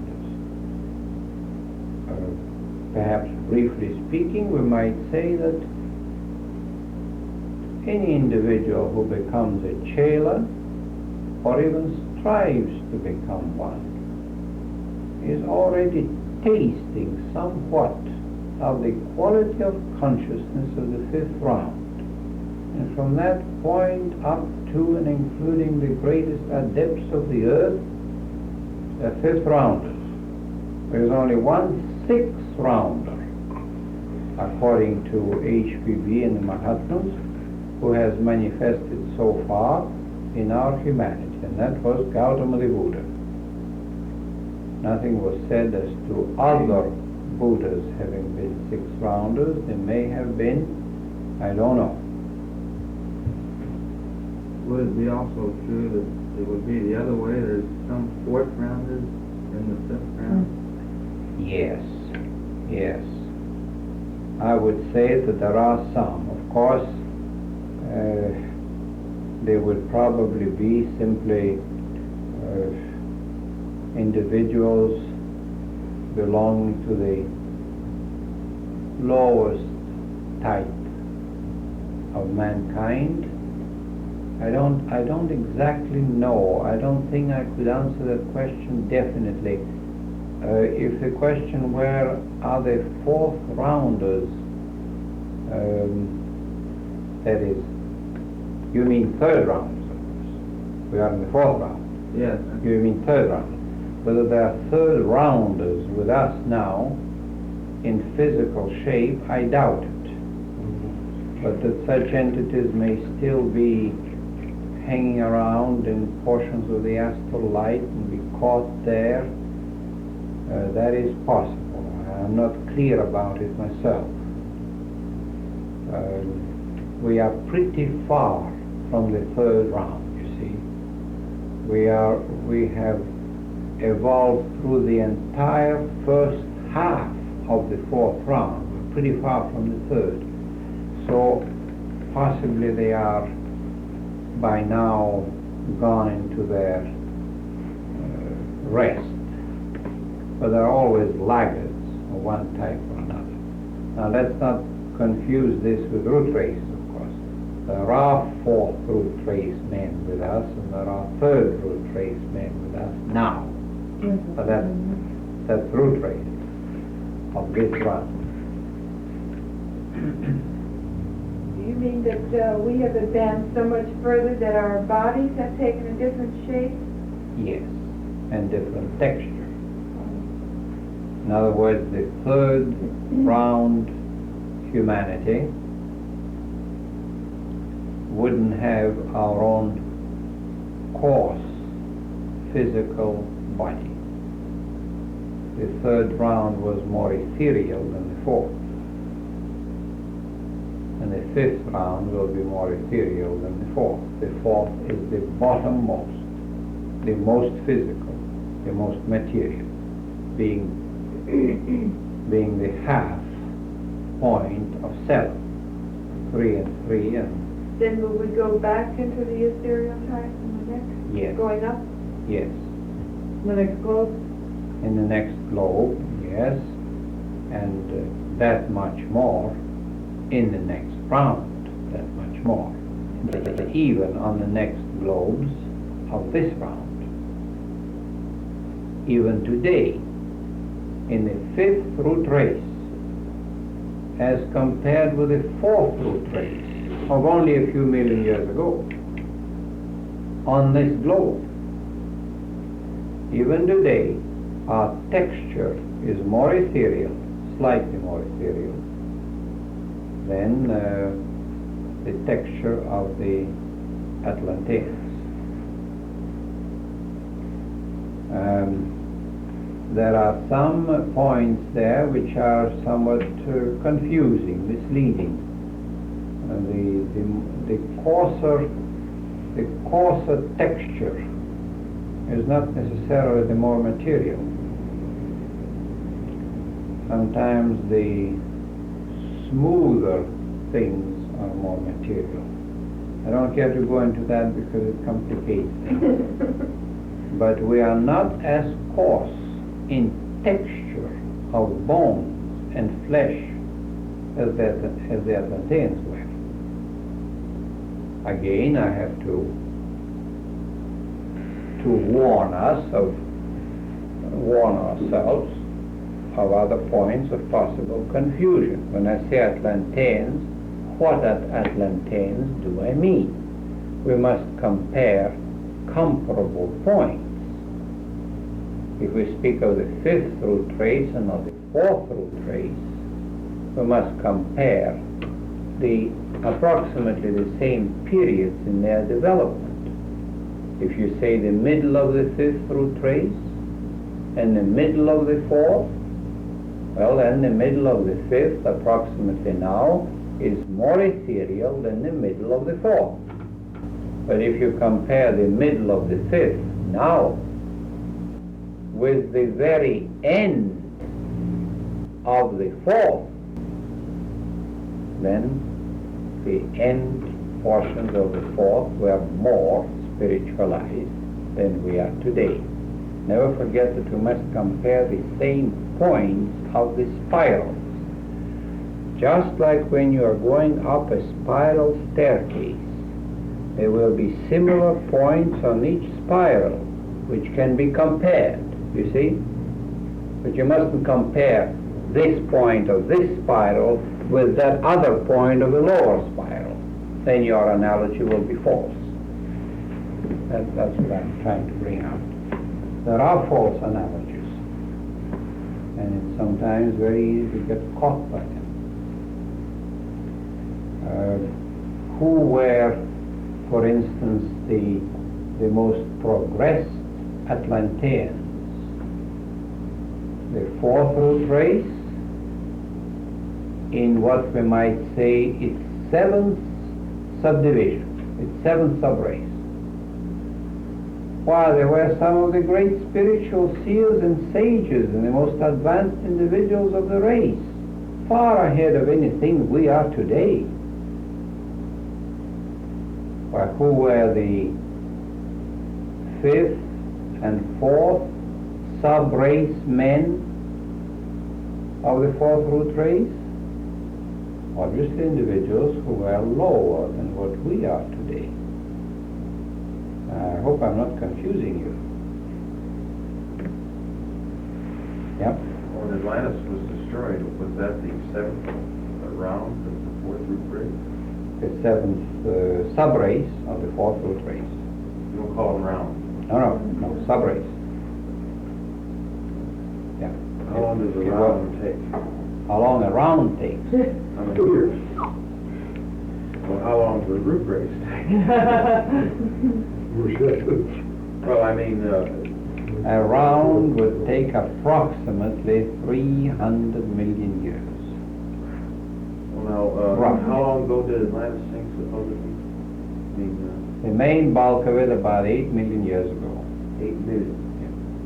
A: Perhaps briefly speaking, we might say that any individual who becomes a chela or even strives to become one is already tasting somewhat of the quality of consciousness of the fifth round. And from that point up to and including the greatest depths of the earth, the fifth rounders. There is only one sixth rounder, according to HPB and the Mahatmas, who has manifested so far in our humanity, and that was Gautama the Buddha. Nothing was said as to other Buddhas having been six rounders. They may have been, I don't know.
D: Would it be also true that it would be the other way? There's some fourth rounders in the fifth round?
A: Yes, yes. I would say that there are some. Of course, they would probably be simply individuals belonging to the lowest type of mankind. I don't exactly know. I don't think I could answer that question definitely. If the question were, are they fourth rounders, that is, you mean third rounders, of course. We are in the fourth round.
D: Yes.
A: You mean third round. Whether there are third rounders with us now in physical shape, I doubt it. But that such entities may still be hanging around in portions of the astral light and be caught there, that is possible. I'm not clear about it myself. We are pretty far from the third round, you see. We have evolved through the entire first half of the fourth round. We're pretty far from the third. So possibly they are by now gone into their rest. But there are always laggards of one type or another. Now let's not confuse this with root races, of course. There are fourth root race men with us, and there are third root race men with us now. So that's root race of this run.
C: Do you mean that we have advanced so much further that our bodies have taken a different shape?
A: Yes, and different texture. In other words, the third round humanity wouldn't have our own coarse physical body. The third round was more ethereal than the fourth. And the fifth round will be more ethereal than the fourth. The fourth is the bottommost, the most physical, the most material, being the half point of 7, 3 and 3, and
C: Then will we go back into the ethereal type in the next?
A: Yes.
C: Going up?
A: yes,
B: The next globe?
A: in the next globe, yes, and that much more in the next round, that much more, even on the next globes of this round. Even today, in the fifth root race, as compared with the fourth root race of only a few million years ago, on this globe, even today, our texture is more ethereal, slightly more ethereal, than the texture of the Atlanteans. There are some points there which are somewhat confusing, misleading. The coarser texture is not necessarily the more material. Sometimes the smoother things are more material. I don't care to go into that because it complicates things. But we are not as coarse in texture of bones and flesh as the Atlanteans were. Again, I have to warn ourselves of other points of possible confusion. When I say Atlanteans, what Atlanteans do I mean? We must compare comparable points. If we speak of the fifth root race and of the fourth root race, we must compare the approximately the same periods in their development. If you say the middle of the fifth root race and the middle of the fourth, well, then the middle of the fifth approximately now is more ethereal than the middle of the fourth. But if you compare the middle of the fifth now with the very end of the fourth, then the end portions of the fourth were more spiritualized than we are today. Never forget that we must compare the same points of the spirals. Just like when you are going up a spiral staircase, there will be similar points on each spiral which can be compared, you see? But you mustn't compare this point of this spiral with that other point of the lower spiral. Then your analogy will be false. That's what I'm trying to bring out. There are false analogies, and it's sometimes very easy to get caught by them. Who were, for instance, the most progressed Atlanteans? The fourth root race, in what we might say its seventh subdivision, its seventh subrace. Why, there were some of the great spiritual seers and sages and the most advanced individuals of the race, far ahead of anything we are today. Why, who were the fifth and fourth sub-race men of the fourth root race? Obviously individuals who were lower than what we are today. I hope I'm not confusing you. Yep.
E: When Atlantis was destroyed, was that the seventh round of the fourth root race?
A: The seventh sub-race of the fourth root race.
E: You don't call them round.
A: No, sub-race. Yeah.
E: How long does a round take?
A: How long a round takes?
E: How many years? Well, how long does the root race take? Well, I mean,
A: a round would take approximately 300 million years.
E: Well, now,
A: Roughly.
E: how long ago did Atlantis sink, supposedly? I mean,
A: The main bulk of it about 8 million years ago.
E: 8 million.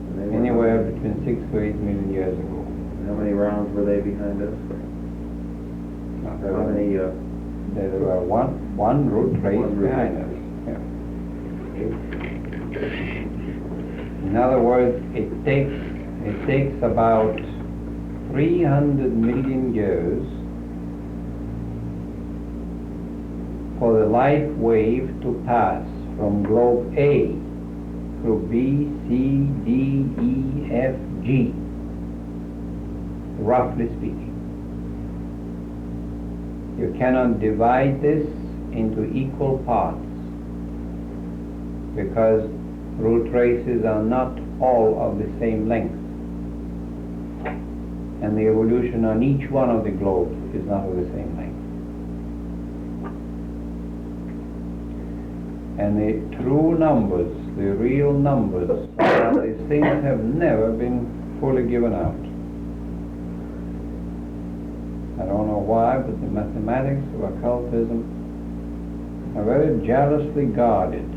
E: And they were-
A: Anywhere between 6 to 8 million years ago.
E: How many rounds were they behind us? How many,
A: There were one root race
E: One root
A: behind
E: race.
A: us. Yeah. In other words, it takes about 300 million years for the light wave to pass from globe A through B, C, D, E, F, G, roughly speaking. You cannot divide this into equal parts because root races are not all of the same length, and the evolution on each one of the globes is not of the same length. And the true numbers, the real numbers, these things have never been fully given out. I don't know why, but the mathematics of occultism are very jealously guarded.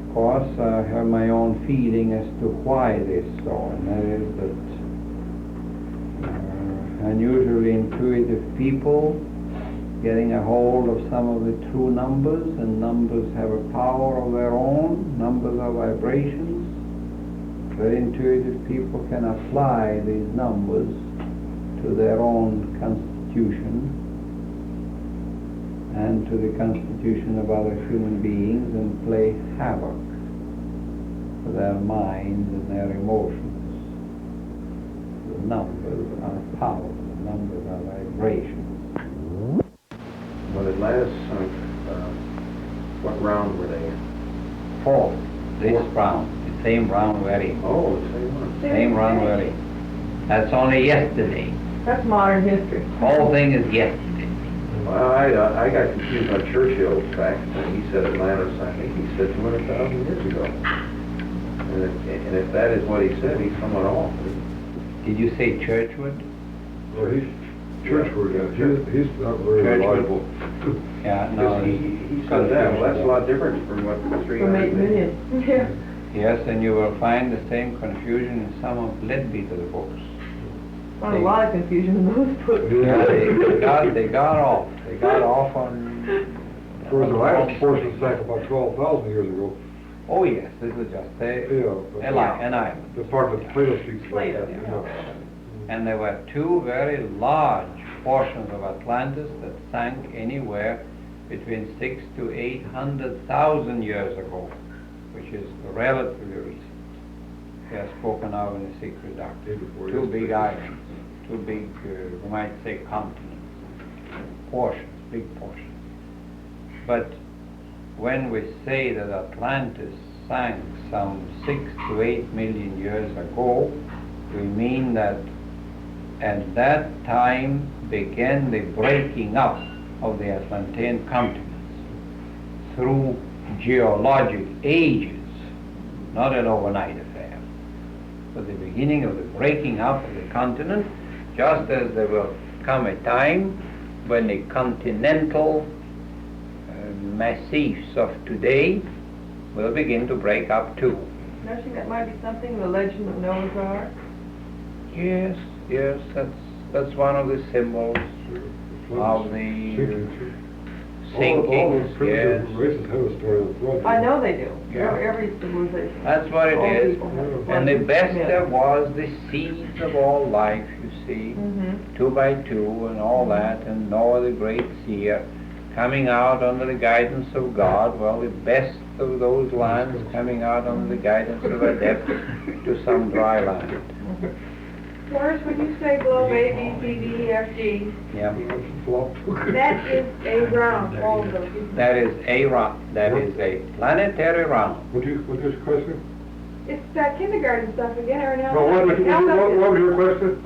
A: Of course, I have my own feeling as to why this is so, and that is that unusually intuitive people getting a hold of some of the true numbers, and numbers have a power of their own. Numbers are vibrations. Very intuitive people can apply these numbers to their own constitution and to the constitution of other human beings and play havoc with their minds and their emotions. The numbers are power. The numbers are vibrations.
E: When Atlantis sunk, what round were they in?
A: Fourth, this
E: Fourth.
A: round, the same round we're in.
E: Oh, the same one.
A: Same round we're in. That's only yesterday.
B: That's modern history.
A: Whole thing is yesterday.
E: Well, I got confused on Churchill's fact when he said Atlantis, I think he said 200,000 years ago. And if that is what he said, he's somewhat off.
A: Did you say Churchwood?
F: Well, Churchward, he's not very
A: Churchward.
F: reliable.
A: Yeah, no.
E: Because he said that, well, that's a lot different from what 300
B: From 8 million.
C: Yeah.
A: Yes, and you will find the same confusion in some of Leadbeater's books.
B: Found a lot of confusion in those books.
A: Yeah, they got off. They got off on...
F: Whereas the last portion sank about 12,000 years ago.
A: Oh yes, this is just
F: Yeah,
A: an island.
F: the part that Plato speaks about.
B: Plato,
F: that,
B: yeah.
A: And there were two very large portions of Atlantis that sank anywhere between 600,000 to 800,000 years ago, which is relatively recent. They are spoken of in the Secret Doctrine. Two big islands, two big, we might say, continents, portions, big portions. But when we say that Atlantis sank some 6 to 8 million years ago, we mean that at that time began the breaking up of the Atlantean continents through geologic ages, not an overnight affair, but the beginning of the breaking up of the continent, just as there will come a time when the continental massifs of today will begin to break up too.
B: Don't you think that might be something, the legend of Noah's Ark?
A: Yes, yes, that's one of the symbols of the
F: All
A: sinking.
F: those primitive races have a story of the flood.
B: I know they do.
A: Yeah.
B: Every civilization.
A: That's what it
B: All
A: is.
B: people have a
A: And the
B: flood.
A: best
B: Yeah.
A: there was the seeds of all life, you see,
B: Mhm.
A: 2 by 2 and all that, and Noah the great seer coming out under the guidance of God. Well, the best of those lands coming out under the guidance of a depth to some dry land.
C: Boris, when you say globe A, B, C, D, E, F, G,
A: Yeah.
C: that is a round, all of those.
A: That is a round. That is a planetary round.
F: What's your question?
C: It's that kindergarten stuff again, or now.
F: No, what was your question?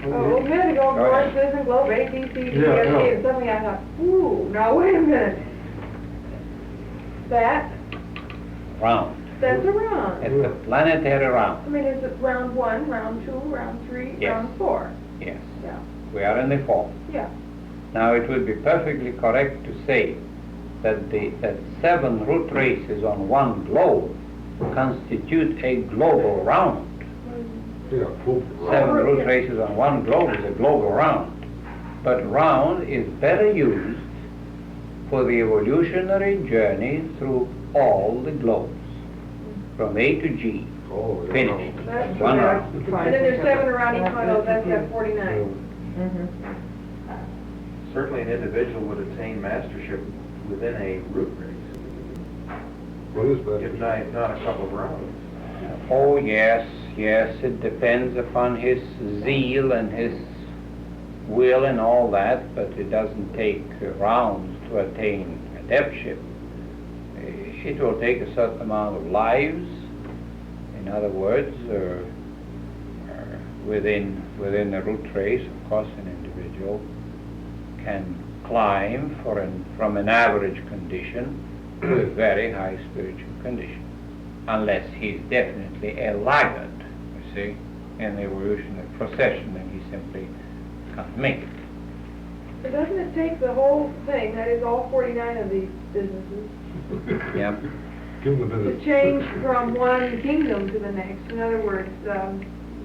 C: Oh, a minute ago,
A: Go
C: Boris
A: ahead.
C: says in globe A, B, C, D,
F: Yeah,
C: F, G,
F: yeah.
C: and suddenly I thought, ooh, now wait a minute. That's
A: Round.
C: a round.
A: It's a planetary
C: I
A: round.
C: mean, is it round 1, round 2, round 3,
A: Yes.
C: round 4?
A: Yes.
C: Yeah,
A: We are in the fourth.
C: yeah.
A: Now it would be perfectly correct to say that that 7 root races on one globe constitute a global round.
F: Yeah, cool.
A: 7 root races on one globe is a global round. But round is better used for the evolutionary journey through all the globes, from A to G,
F: Oh, yeah.
A: finished.
C: That's
A: One
C: yeah.
A: round.
C: And then there's 7 around each one of those, that's at 49.
B: Mhm.
E: Certainly an individual would attain mastership within a root race,
F: What is that?
E: if not a couple of rounds.
A: Oh yes, yes, it depends upon his zeal and his will and all that, but it doesn't take rounds to attain adeptship. It will take a certain amount of lives. In other words, within the root race, of course, an individual can climb from an average condition to a very high spiritual condition, unless he's definitely a laggard, you see, in the evolutionary procession, and he simply can't make it.
C: But doesn't it take the whole thing, that is all 49 of these businesses,
A: Yeah.
F: Give them the
C: to
F: business.
C: change from one kingdom to the next? In other words,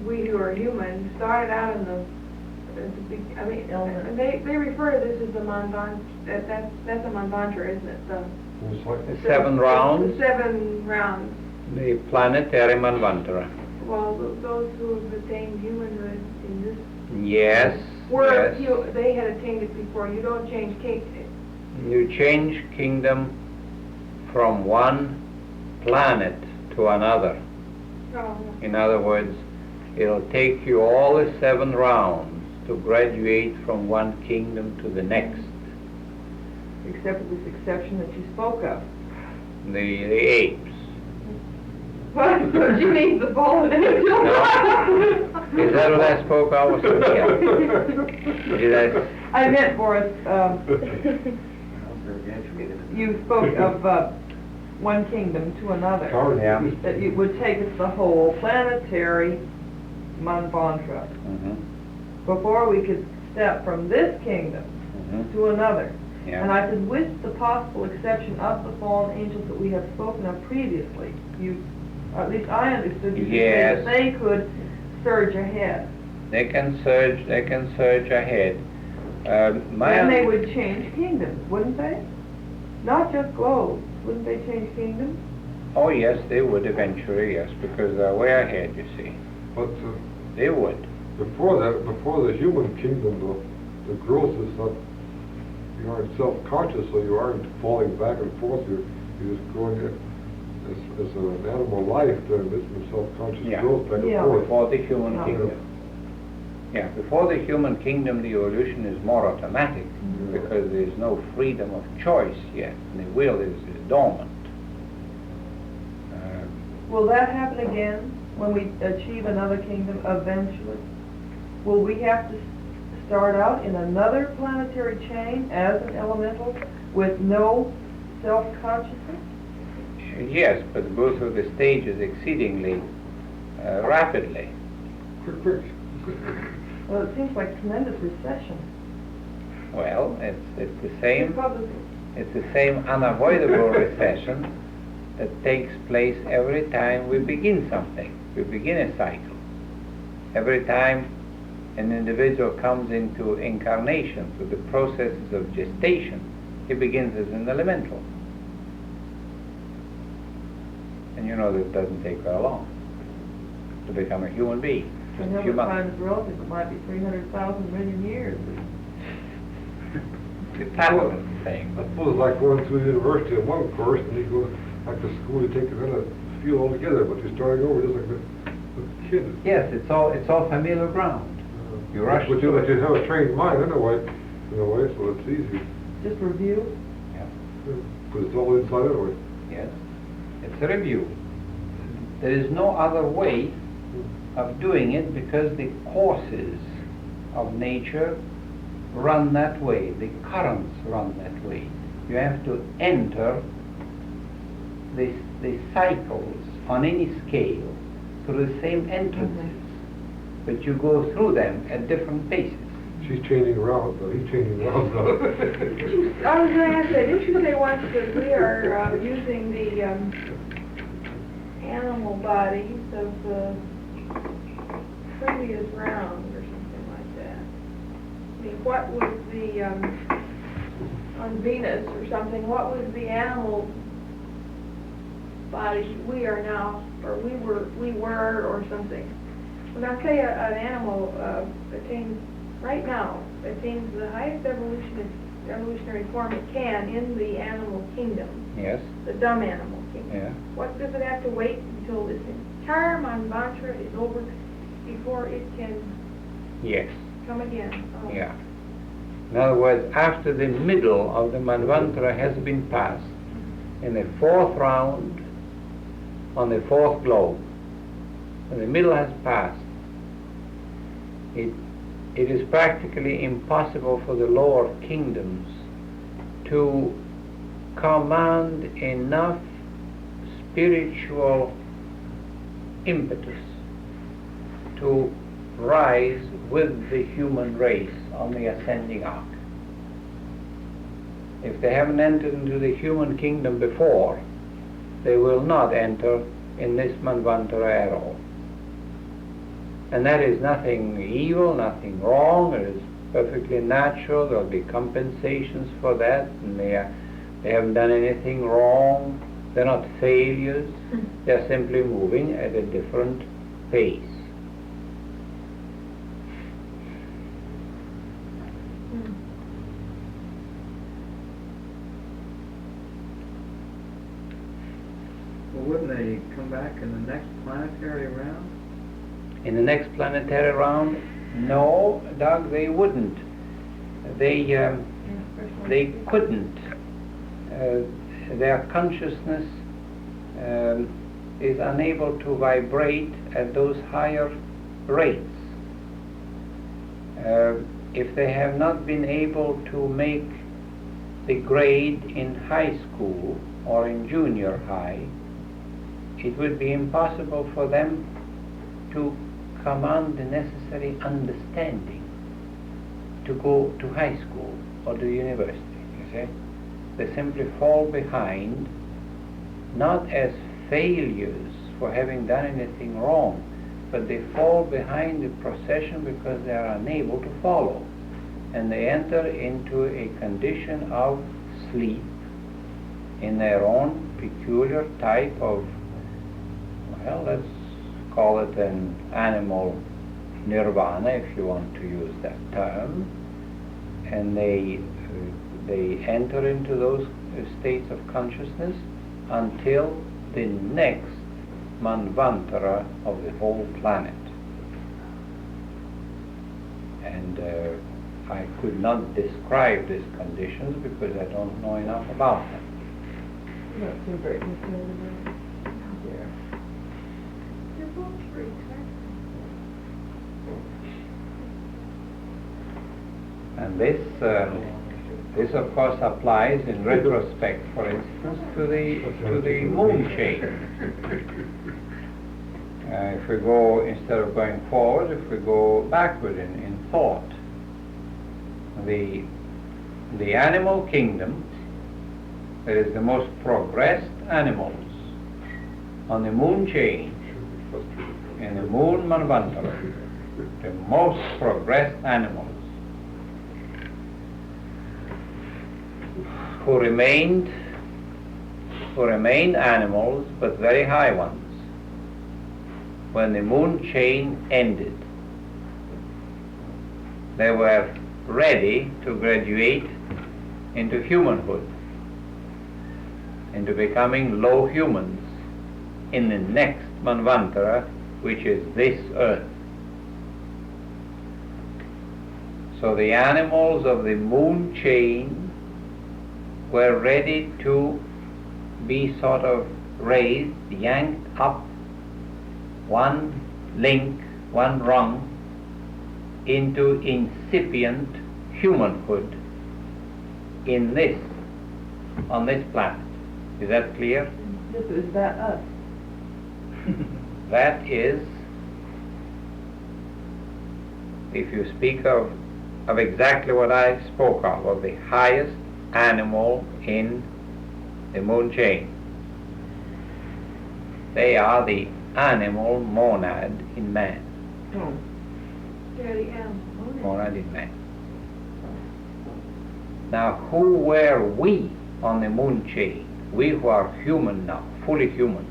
C: we who are human started out in the I mean,
B: Element.
C: they refer to this as the Manvant, that's a Manvantara, isn't it?
F: It's like,
A: The 7 rounds,
C: The 7 rounds.
A: the planetary Manvantara.
C: Well, those who have attained humanhood in this
A: Yes,
C: were,
A: yes.
C: they had attained it before. You don't change
A: You change kingdom from one planet to another.
C: Oh,
A: In other words, it'll take you all the 7 rounds to graduate from one kingdom to the next.
B: Except for this exception that you spoke of.
A: The apes.
C: What? So she needs the fallen angel.
A: Is that what I spoke of or something else? Did I?
B: I meant, Boris, you spoke of one kingdom to another.
F: Coward.
A: Yeah.
B: That it would take us the whole planetary Manvantara
A: Mhm,
B: before we could step from this kingdom
A: mhm,
B: to another.
A: yeah.
B: And I said, with the possible exception of the fallen angels that we have spoken of previously, at least I understood you to say
A: Yes.
B: that they could surge ahead.
A: They can surge ahead.
B: Then they would change kingdoms, wouldn't they? Not just globes. Wouldn't they change kingdoms?
A: Oh yes, they would eventually, yes, because they're way ahead, you see.
F: but
A: They would.
F: before the human kingdom, the growth is not, you aren't self-conscious, so you aren't falling back and forth, you're just growing as an animal life, then this is self-conscious
A: Yeah.
F: growth back and
B: Yeah.
F: forth.
A: Before the human
B: Yeah.
A: kingdom. Yeah, before the human kingdom, the evolution is more automatic because there's no freedom of choice yet. The will is dormant.
B: Will that happen again when we achieve another kingdom eventually? Will we have to start out in another planetary chain as an elemental with no self-consciousness?
A: Yes, but go through the stages exceedingly rapidly.
F: Quick.
B: Well, it seems like tremendous recession.
A: Well, it's the same.
C: Republican.
A: It's the same unavoidable recession that takes place every time we begin something. We begin a cycle. Every time an individual comes into incarnation through the processes of gestation, he begins as an elemental. And you know that it doesn't take very long to become a human being. Just
B: And
A: a few
B: every
A: months.
B: time is relative, it might be 300,000 million years.
A: The pattern thing.
F: I suppose it's like going through university in one course, and you go back to school, you take another field altogether, but you're starting over just like the kid.
A: Yes, it's all familiar ground. You rush
F: But
A: through
F: you
A: it.
F: have a trained mind anyway, so it's easy.
B: Just review.
A: Yeah.
F: But it's all inside anyway.
A: Yes, it's a review. There is no other way of doing it because the courses of nature run that way, the currents run that way. You have to enter the cycles on any scale through the same entrances, but you go through them at different paces.
F: She's changing rounds, though. He's changing rounds now.
C: I was going to ask that, didn't you say once that we are using the animal bodies of the previous round or something like that? I mean, what was the, on Venus or something, what was the animal body we are now, or we were or something? When I say an animal attains, right now, attains the highest evolutionary form it can in the animal kingdom,
A: Yes,
C: the dumb animal kingdom.
A: yeah.
C: What does it have to wait until this entire Manvantara is over before it can
A: Yes,
C: come again? Oh.
A: yeah. In other words, after the middle of the Manvantara has been passed, in the 4th round, on the 4th globe, when the middle has passed, it is practically impossible for the lower kingdoms to command enough spiritual impetus to rise with the human race on the ascending arc. If they haven't entered into the human kingdom before, they will not enter in this Manvantara at all. And that is nothing evil, nothing wrong. It is perfectly natural. There will be compensations for that, and they haven't done anything wrong. They're not failures. They're simply moving at a different pace.
D: Well, wouldn't they come back in the next planetary round?
A: In the next planetary round, no, Doug, they wouldn't. They couldn't. Their consciousness is unable to vibrate at those higher rates. If they have not been able to make the grade in high school or in junior high, it would be impossible for them to command the necessary understanding to go to high school or to university, you see. They simply fall behind, not as failures for having done anything wrong, but they fall behind the procession because they are unable to follow. And they enter into a condition of sleep in their own peculiar type of, well, let's call it an animal nirvana, if you want to use that term. And they enter into those states of consciousness until the next manvantara of the whole planet. And I could not describe these conditions because I don't know enough about them.
B: Not too great concern there.
C: They're both free,
A: And this of course applies in retrospect, for instance, to the moon chain. If we go, instead of going forward, if we go backward in thought, the animal kingdom, that is the most progressed animals on the moon chain, in the moon manvantara, the most progressed animals, who remained animals, but very high ones, when the moon chain ended. They were ready to graduate into humanhood, into becoming low humans in the next manvantara, which is this earth. So the animals of the moon chain were ready to be sort of raised, yanked up one link, one rung, into incipient humanhood on this planet. Is that clear?
B: Yes, is that us?
A: That is, if you speak of exactly what I spoke of the highest animal in the moon chain. They are the animal monad in man.
B: Oh.
C: They're the animal.
A: Monad in man. Now, who were we on the moon chain? We who are human now, fully human.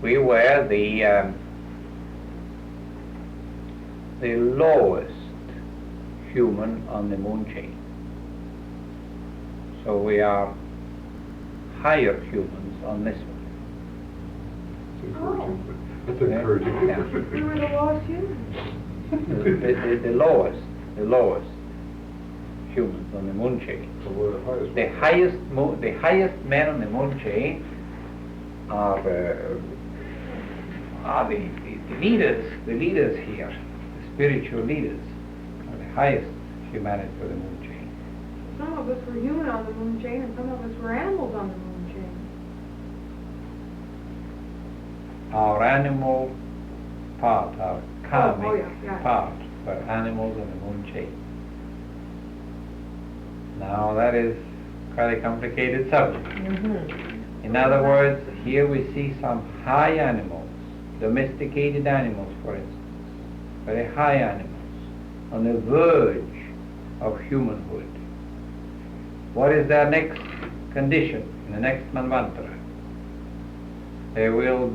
A: We were the lowest human on the moon chain. So we are higher humans on this one.
F: That's encouraging.
A: Yeah.
C: We were the lost humans.
A: The lowest humans on the moon chain.
F: So we're the highest.
A: The highest men on the moon chain are the leaders here, the spiritual leaders, are the highest humanity on the moon chain.
C: Some of us were human on the moon chain, and some of us were animals on the moon chain.
A: Our animal part, our karmic
C: yeah.
A: part, were animals on the moon chain. Now that is quite a complicated subject.
B: Mm-hmm.
A: In other words, here we see some high animals domesticated animals, for instance, very high animals, on the verge of humanhood. What is their next condition in the next manvantara? They will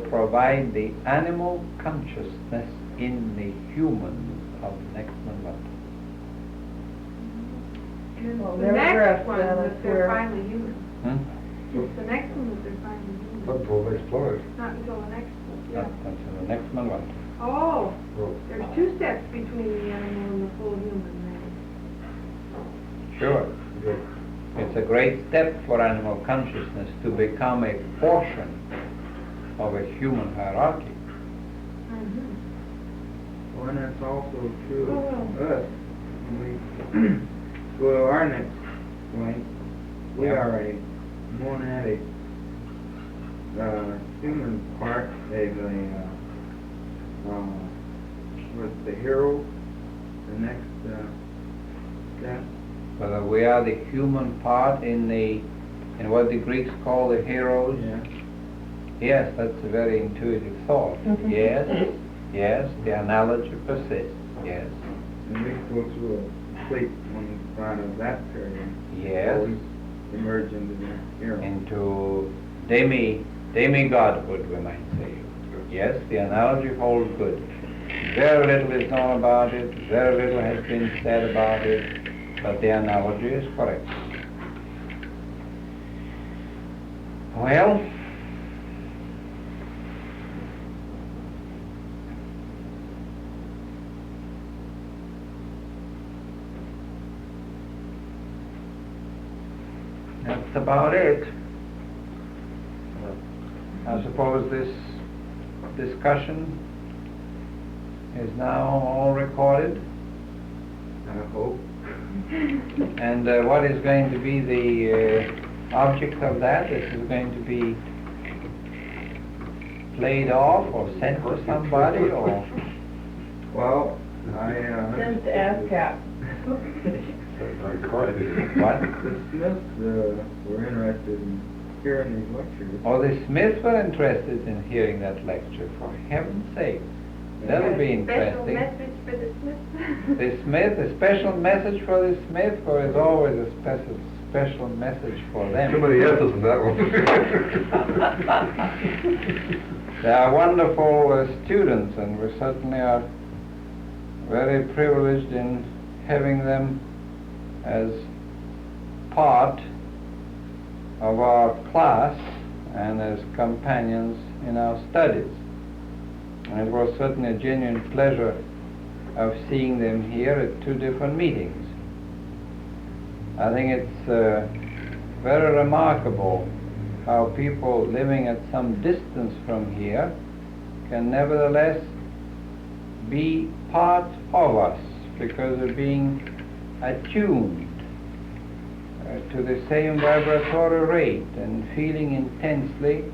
A: provide the animal consciousness in the humans of the next manvantara.
C: And
B: Well,
C: the
B: never
C: next
B: rest
C: one
B: then
C: that
B: if
C: they're
B: we're-
C: finally human. It's the next one that they're finally human.
F: Not until the next life.
C: Not until the next one, yeah.
A: Not until the next manvantara.
C: Oh,
F: Oh.
C: there's 2 steps between the animal and the full human, right?
A: Sure.
F: Okay.
A: It's a great step for animal consciousness to become a portion of a human hierarchy.
C: Mhm.
D: Well, and that's also true
C: Oh,
D: of us. When we go to our next point, we
A: Yeah.
D: are a monadic human part, with the hero, the next step.
A: Whether we are the human part in what the Greeks call the heroes.
D: Yeah.
A: Yes, that's a very intuitive thought. Yes, the analogy persists. Yes,
D: And we go through a complete one part of that period.
A: yes,
D: Always emerge into the hero.
A: into demigodhood, we might say. Yes, the analogy holds good. Very little is known about it, very little has been said about it, but the analogy is correct. Well, that's about it. I suppose this discussion is now all recorded.
D: I hope.
A: And what is going to be the object of that? This is going to be played off or sent to somebody, or
D: Well,
B: Sent to ASCAP.
A: what?
D: The Smiths were interested in hearing these lectures.
A: Or the Smiths were interested in hearing that lecture, for heaven's sake. That'll be interesting.
C: Special message for the Smiths.
A: The Smith, a special message for the Smith, or is always a special message for them?
F: Too many S's in that one.
A: They are wonderful students, and we certainly are very privileged in having them as part of our class and as companions in our studies. And it was certainly a genuine pleasure of seeing them here at 2 different meetings. I think it's very remarkable how people living at some distance from here can nevertheless be part of us because of being attuned to the same vibratory rate and feeling intensely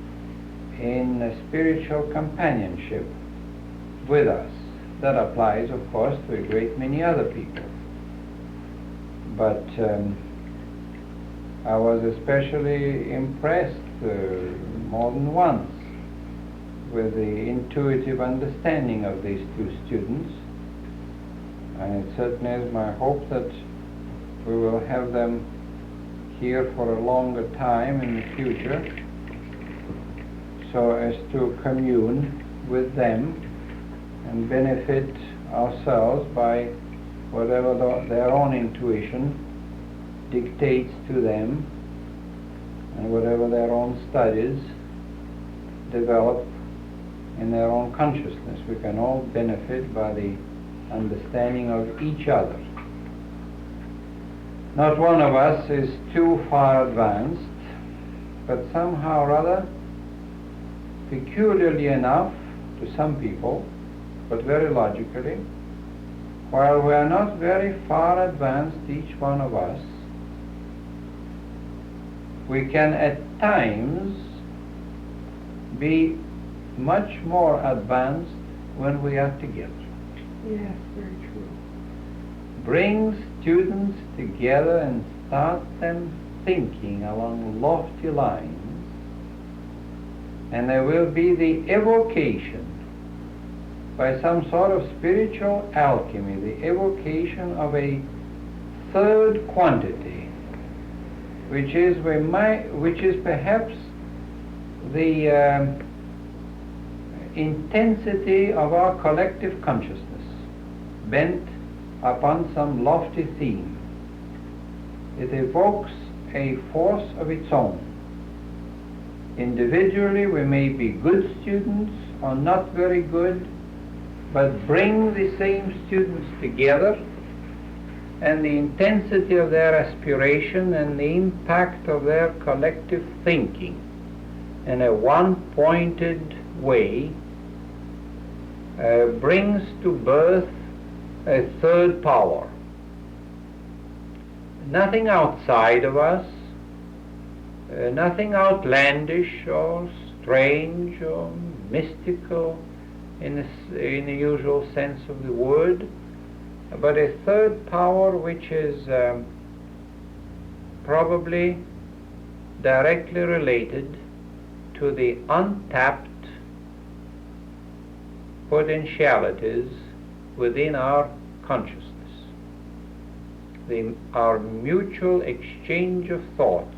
A: in a spiritual companionship with us. That applies, of course, to a great many other people. But I was especially impressed more than once with the intuitive understanding of these 2 students. And it certainly is my hope that we will have them here for a longer time in the future, so as to commune with them and benefit ourselves by whatever their own intuition dictates to them and whatever their own studies develop in their own consciousness. We can all benefit by the understanding of each other. Not one of us is too far advanced, but somehow or other, peculiarly enough to some people, but very logically, while we are not very far advanced, each one of us, we can at times be much more advanced when we are together.
C: Yes, very true.
A: Bring students together and start them thinking along lofty lines, and there will be the evocation by some sort of spiritual alchemy, the evocation of a third quantity, which is perhaps the intensity of our collective consciousness, bent upon some lofty theme. It evokes a force of its own. Individually, we may be good students or not very good, but bring the same students together, and the intensity of their aspiration and the impact of their collective thinking in a one-pointed way brings to birth a third power. Nothing outside of us, nothing outlandish or strange or mystical in the usual sense of the word, but a third power which is probably directly related to the untapped potentialities within our consciousness, our mutual exchange of thoughts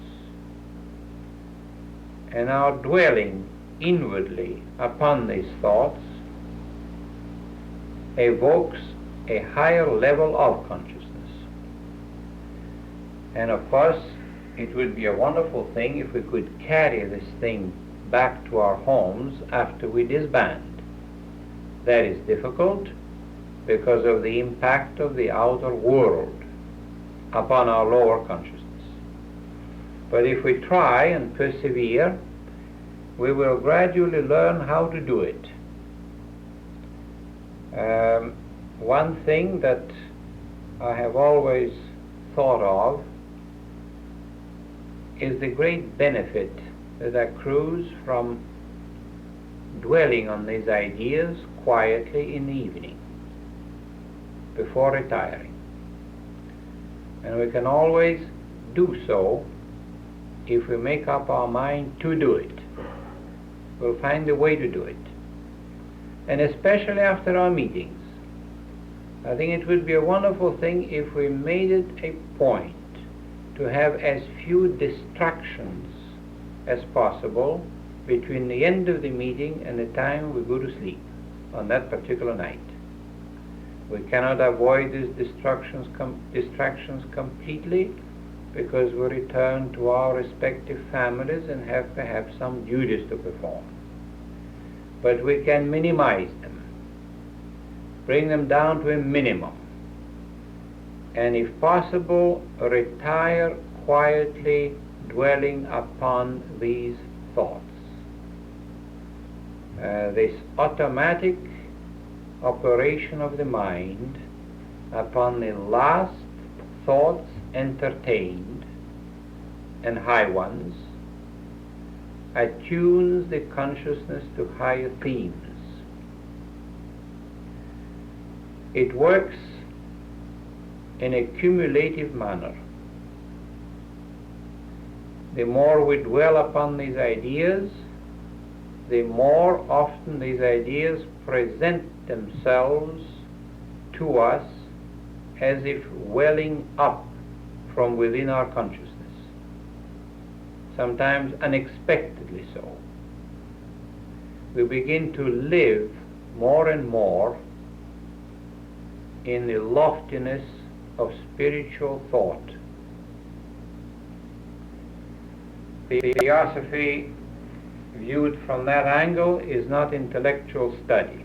A: and our dwelling inwardly upon these thoughts evokes a higher level of consciousness. And of course, it would be a wonderful thing if we could carry this thing back to our homes after we disband. That is difficult because of the impact of the outer world upon our lower consciousness. But if we try and persevere, we will gradually learn how to do it. One thing that I have always thought of is the great benefit that accrues from dwelling on these ideas quietly in the evening before retiring. And we can always do so if we make up our mind to do it. We'll find a way to do it. And especially after our meetings. I think it would be a wonderful thing if we made it a point to have as few distractions as possible between the end of the meeting and the time we go to sleep on that particular night. We cannot avoid these distractions completely because we return to our respective families and have perhaps some duties to perform. But we can minimize them, bring them down to a minimum, and if possible, retire quietly dwelling upon these thoughts. This automatic operation of the mind upon the last thoughts entertained, and high ones, attunes the consciousness to higher themes. It works in a cumulative manner. The more we dwell upon these ideas, the more often these ideas present themselves to us as if welling up from within our consciousness, sometimes unexpectedly so. We begin to live more and more in the loftiness of spiritual thought. The Theosophy, viewed from that angle, is not intellectual study.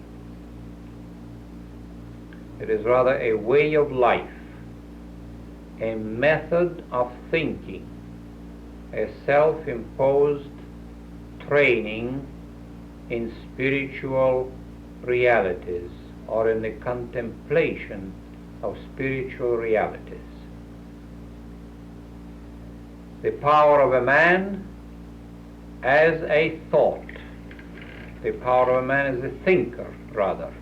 A: It is rather a way of life, a method of thinking, a self-imposed training in spiritual realities or in the contemplation of spiritual realities. The power of a man as a thought, the power of a man as a thinker, rather,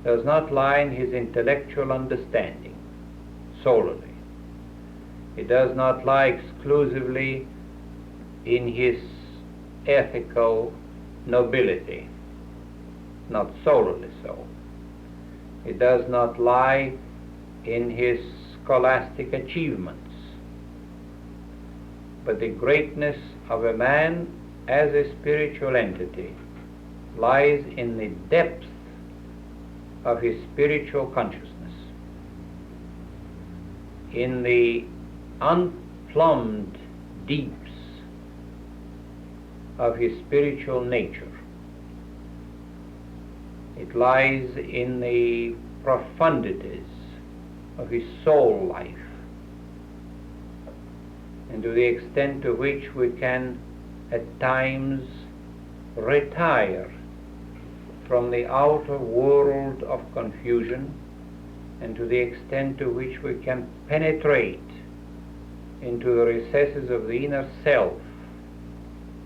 A: does not lie in his intellectual understanding solely. It does not lie exclusively in his ethical nobility, not solely so. It does not lie in his scholastic achievements, but the greatness of a man as a spiritual entity lies in the depth of his spiritual consciousness, in the unplumbed deeps of his spiritual nature. It lies in the profundities of his soul life, and to the extent to which we can at times retire from the outer world of confusion, and to the extent to which we can penetrate into the recesses of the inner self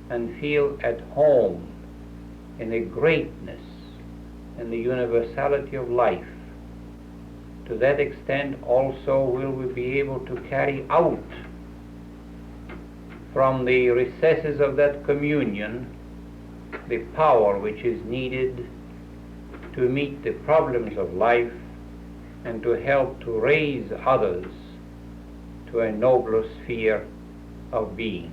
A: and feel at home in the greatness and the universality of life. To that extent also will we be able to carry out from the recesses of that communion the power which is needed to meet the problems of life and to help to raise others to a nobler sphere of being.